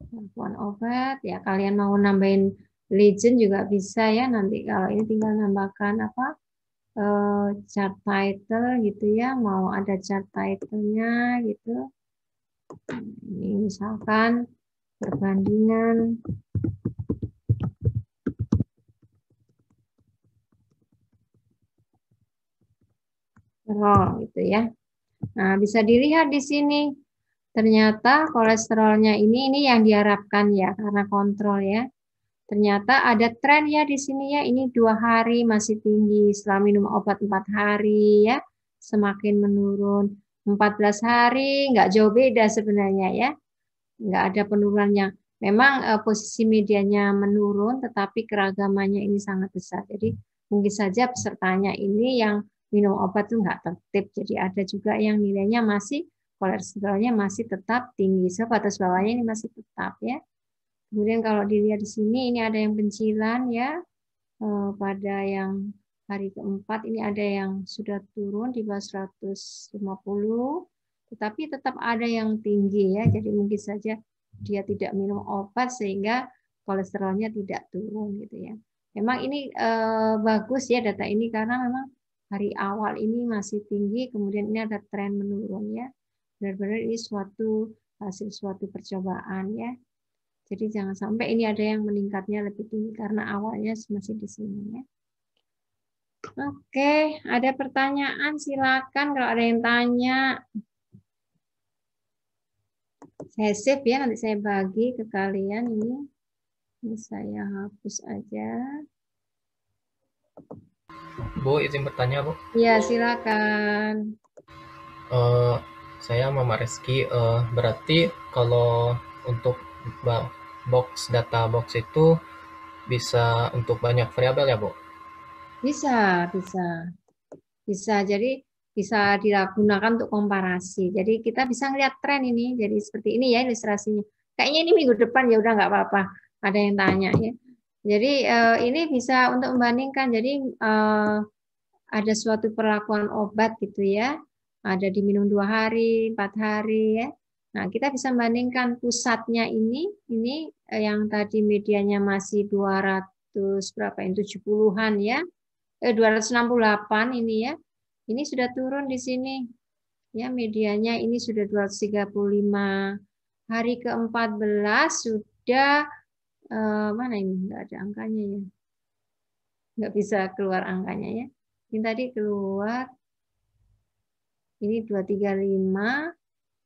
Perlakuan obat ya, kalian mau nambahin legend juga bisa ya, nanti kalau ini tinggal nambahkan apa chart title gitu ya, mau ada chart title-nya gitu. Ini misalkan perbandingan gitu ya. Nah, bisa dilihat di sini. Ternyata kolesterolnya ini yang diharapkan ya, karena kontrol ya. Ternyata ada tren ya di sini ya, ini 2 hari masih tinggi, setelah minum obat 4 hari ya, semakin menurun. 14 hari nggak jauh beda sebenarnya ya, nggak ada penurunannya. Memang posisi medianya menurun, tetapi keragamannya ini sangat besar. Jadi mungkin saja pesertanya ini yang minum obat itu nggak tertib. Jadi ada juga yang nilainya masih, kolesterolnya masih tetap tinggi. So, batas bawahnya ini masih tetap ya. Kemudian kalau dilihat di sini, ini ada yang pencilan ya. Pada yang hari keempat ini ada yang sudah turun di bawah 150. Tetapi tetap ada yang tinggi ya. Jadi mungkin saja dia tidak minum obat sehingga kolesterolnya tidak turun gitu ya. Memang ini bagus ya data ini karena memang hari awal ini masih tinggi, kemudian ini ada tren menurun ya. Benar-benar ini hasil suatu percobaan ya. Jadi jangan sampai ini ada yang meningkatnya lebih tinggi karena awalnya masih di sini ya. Oke, ada pertanyaan silakan kalau ada yang tanya. Saya save ya, nanti saya bagi ke kalian ini. Ini saya hapus aja. Bu, izin bertanya, Bu. Ya, silakan. Saya Mama Reski, berarti kalau untuk data box itu bisa untuk banyak variabel ya, Bu? Bisa. Jadi bisa digunakan untuk komparasi. Jadi kita bisa ngeliat tren ini. Jadi seperti ini ya ilustrasinya. Kayaknya ini minggu depan ya udah nggak apa-apa. Ada yang tanya ya. Jadi ini bisa untuk membandingkan. Jadi ada suatu perlakuan obat gitu ya. Ada diminum 2 hari, 4 hari ya. Nah, kita bisa membandingkan pusatnya ini yang tadi medianya masih 200 berapa itu 70-an ya. 268 ini ya. Ini sudah turun di sini. Ya, medianya ini sudah 235. Hari ke-14 sudah mana ini? Enggak ada angkanya ya. Enggak bisa keluar angkanya ya. Ini tadi keluar ini 235.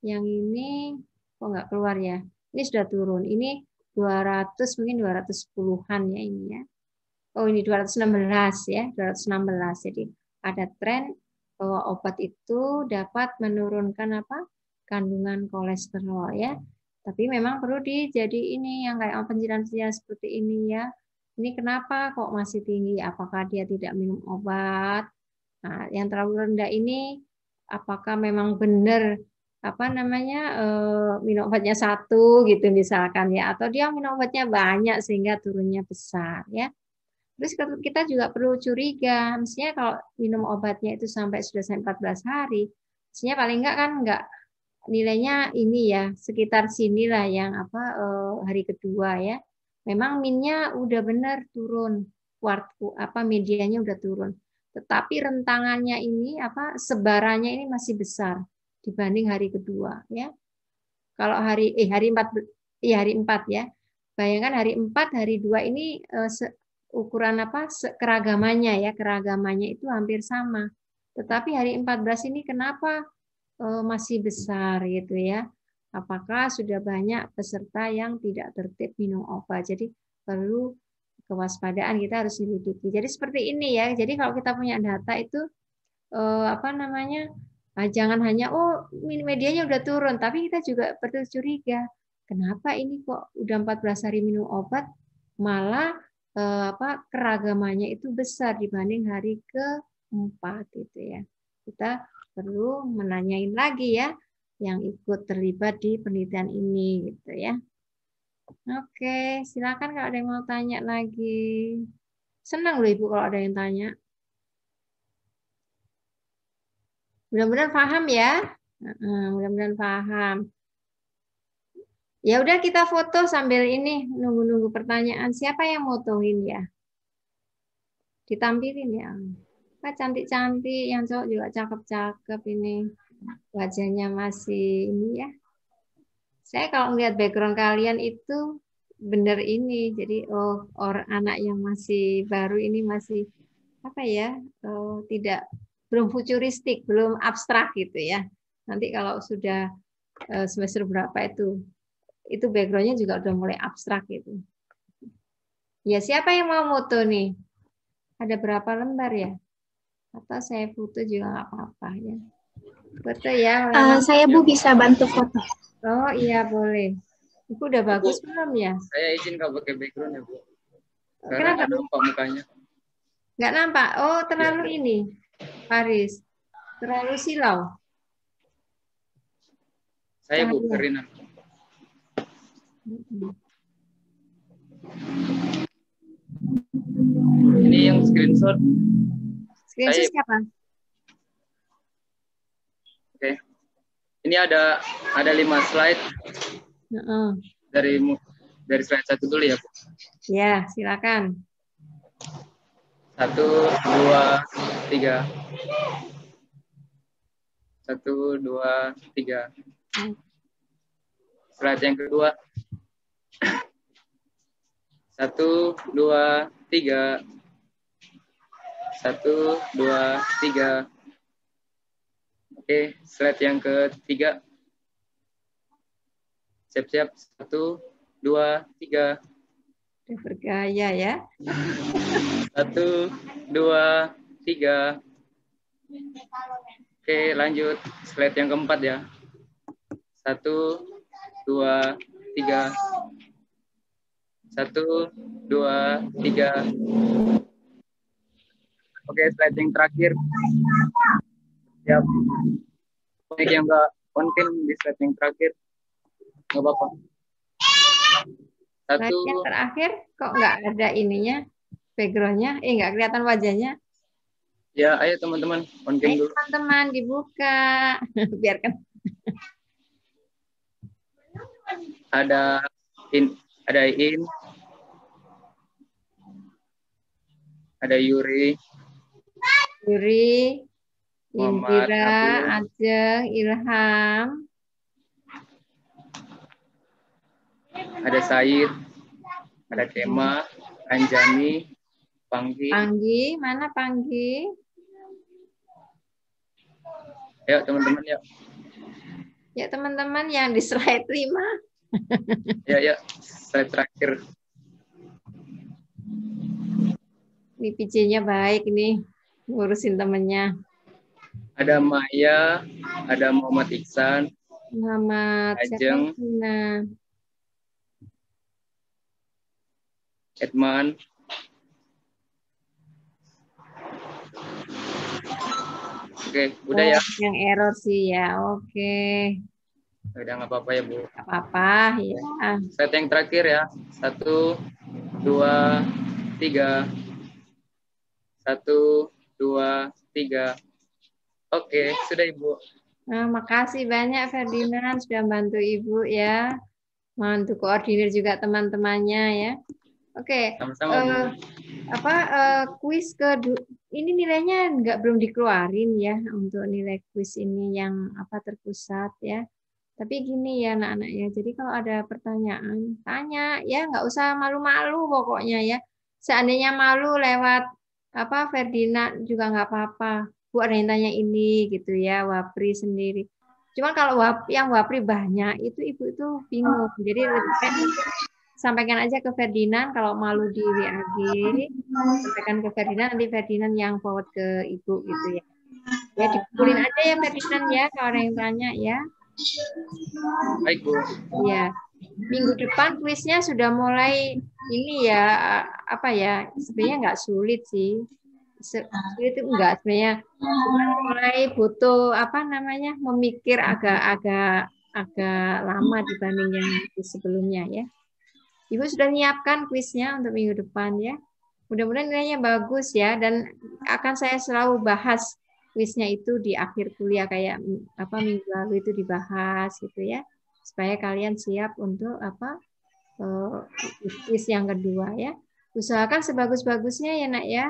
Yang ini kok enggak keluar ya. Ini sudah turun. Ini 200 mungkin 210-an ya ini ya. Oh, ini 216 ya, 216. Jadi ada tren bahwa obat itu dapat menurunkan apa? Kandungan kolesterol ya. Tapi memang perlu jadi ini yang kayak pencilan-pencilan seperti ini ya. Ini kenapa kok masih tinggi? Apakah dia tidak minum obat? Nah, yang terlalu rendah ini apakah memang benar minum obatnya 1 gitu misalkan ya, atau dia minum obatnya banyak sehingga turunnya besar ya. Terus kita juga perlu curiga, mestinya kalau minum obatnya itu sudah sampai 14 hari, mestinya paling enggak kan nilainya ini ya, sekitar sinilah yang hari kedua ya. Memang minnya udah benar turun, medianya udah turun. tetapi rentangannya ini sebarannya ini masih besar dibanding hari kedua ya. Kalau hari 4 ya. Bayangkan hari 4, hari 2 ini ukuran keragamannya ya, keragamannya itu hampir sama. Tetapi hari 14 ini kenapa masih besar gitu ya? Apakah sudah banyak peserta yang tidak tertib minum obat? Jadi perlu kewaspadaan, kita harus selidiki. Jadi seperti ini ya. Jadi kalau kita punya data itu jangan hanya medianya udah turun, tapi kita juga perlu curiga. Kenapa ini kok udah 14 hari minum obat malah keragamannya itu besar dibanding hari ke-4 gitu ya. Kita perlu menanyain lagi ya yang ikut terlibat di penelitian ini gitu ya. Oke, silakan kalau ada yang mau tanya lagi. Senang loh Ibu kalau ada yang tanya. Mudah-mudahan paham ya. Mudah-mudahan paham. Ya udah kita foto sambil ini nunggu-nunggu pertanyaan. Siapa yang motoin ya? Ditampilin ya. Cantik-cantik, yang cowok juga cakep-cakep ini. Wajahnya masih ini ya. Saya kalau melihat background kalian itu bener ini. Jadi anak yang masih baru ini masih belum futuristik, belum abstrak gitu ya. Nanti kalau sudah semester berapa itu backgroundnya juga udah mulai abstrak gitu. Ya siapa yang mau foto nih? Ada berapa lembar ya? Atau saya foto juga nggak apa-apa ya. Foto ya. Saya Bu bisa bantu foto. Oh iya boleh. Ibu udah bagus belum ya? Saya izin kalau pakai background ya Bu. Kenapa? Ada nampak mukanya. Nggak nampak. Oh terlalu ini, Faris. Terlalu silau. Saya Bu Karina. Ini yang screenshot. Screenshot siapa? Oke. Ini ada 5 slide. Dari slide 1 dulu ya, Bu. Ya, silakan. 1, 2, 3. 1, 2, 3. Slide yang kedua. 1, 2, 3. 1, 2, 3. Oke, slide yang ketiga. Siap-siap. 1, 2, 3. Bergaya ya. 1, 2, 3. Oke, lanjut. Slide yang keempat ya. 1, 2, 3. 1, 2, 3. Oke, slide yang terakhir. Siap. Baik yang nggak on cam di slide yang terakhir. Nggak apa-apa. 1. Slide yang terakhir kok nggak ada ininya, backgroundnya, nggak kelihatan wajahnya. Ya, ayo teman-teman, on cam dulu. Teman-teman dibuka, biarkan. Ada In, ada Yuri, Indira, Muhammad, Ajeng, Ilham, ada Said, ada Kema, Anjani, Panggi. Panggi, mana Panggi? Ayo teman-teman ya. Ya teman-teman yang di slide 5. Ya, slide terakhir. Ini PJ-nya baik nih, ngurusin temennya. Ada Maya, ada Muhammad Iksan, Muhammad Ajeng, Edman. Oke, udah ya. Yang error sih ya, oke. Udah nggak apa-apa ya Bu. Nggak apa-apa ya. Slide yang terakhir ya. 1, 2, 3. 1, 2, 3. Oke, sudah Ibu. Nah, makasih banyak Ferdinand sudah bantu Ibu ya. Bantu koordinir juga teman-temannya ya. Oke, Sama-sama, Bu. kuis ini nilainya belum dikeluarin ya untuk nilai kuis ini yang terpusat ya. Tapi gini ya anak-anak ya, jadi kalau ada pertanyaan, tanya ya, nggak usah malu-malu pokoknya ya. Seandainya malu lewat Ferdinand juga nggak apa-apa. Bu ada yang tanya ini gitu ya, Wapri sendiri. Cuma kalau yang Wapri banyak itu ibu itu bingung. Jadi lebih baik sampaikan aja ke Ferdinand, kalau malu di WAG, sampaikan ke Ferdinand, nanti Ferdinand yang forward ke ibu gitu ya. Ya dikumpulin aja ya Ferdinand ya, kalau ada yang tanya ya. Baik, Bu. Ya, minggu depan kuisnya sudah mulai ini ya, sebenarnya nggak sulit sih. Sulit itu enggak sebenarnya, mulai butuh memikir agak lama dibanding yang sebelumnya ya. Ibu sudah menyiapkan kuisnya untuk minggu depan ya. Mudah-mudahan nilainya bagus ya, dan akan saya selalu bahas kuisnya itu di akhir kuliah kayak minggu lalu itu dibahas gitu ya, supaya kalian siap untuk kuis yang kedua ya. Usahakan sebagus-bagusnya ya nak ya.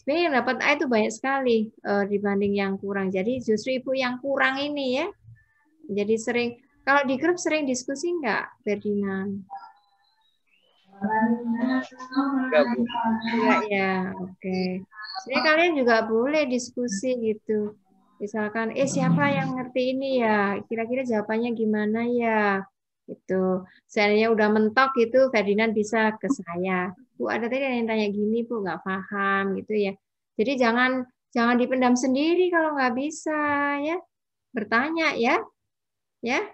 Sebenarnya yang dapat A itu banyak sekali dibanding yang kurang. Jadi justru ibu yang kurang ini ya. Jadi kalau di grup sering diskusi nggak, Ferdinand? Enggak, Bu. Enggak ya, oke. Sebenarnya kalian juga boleh diskusi gitu. Misalkan, siapa yang ngerti ini ya? Kira-kira jawabannya gimana ya? Gitu. Seandainya udah mentok gitu, Ferdinand bisa ke saya. Bu, ada tadi yang tanya gini, Bu, nggak paham gitu ya. Jadi jangan dipendam sendiri kalau nggak bisa ya. Bertanya ya. Ya.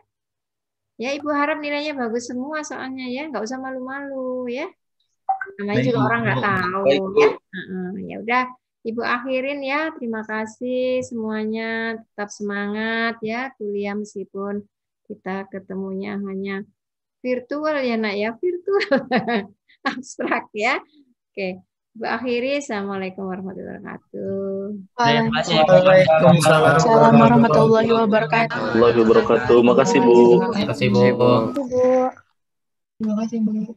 Ya, Ibu harap nilainya bagus semua soalnya ya, nggak usah malu-malu ya. Namanya juga orang nggak tahu ya. Ya udah, Ibu akhirin ya. Terima kasih semuanya. Tetap semangat ya kuliah meskipun kita ketemunya hanya virtual ya nak ya, virtual abstrak ya. Oke, Ibu akhiri. Assalamualaikum warahmatullahi wabarakatuh. Waalaikumsalam warahmatullahi wabarakatuh. Makasih Bu. Terima kasih, Bu. Terima kasih Bu.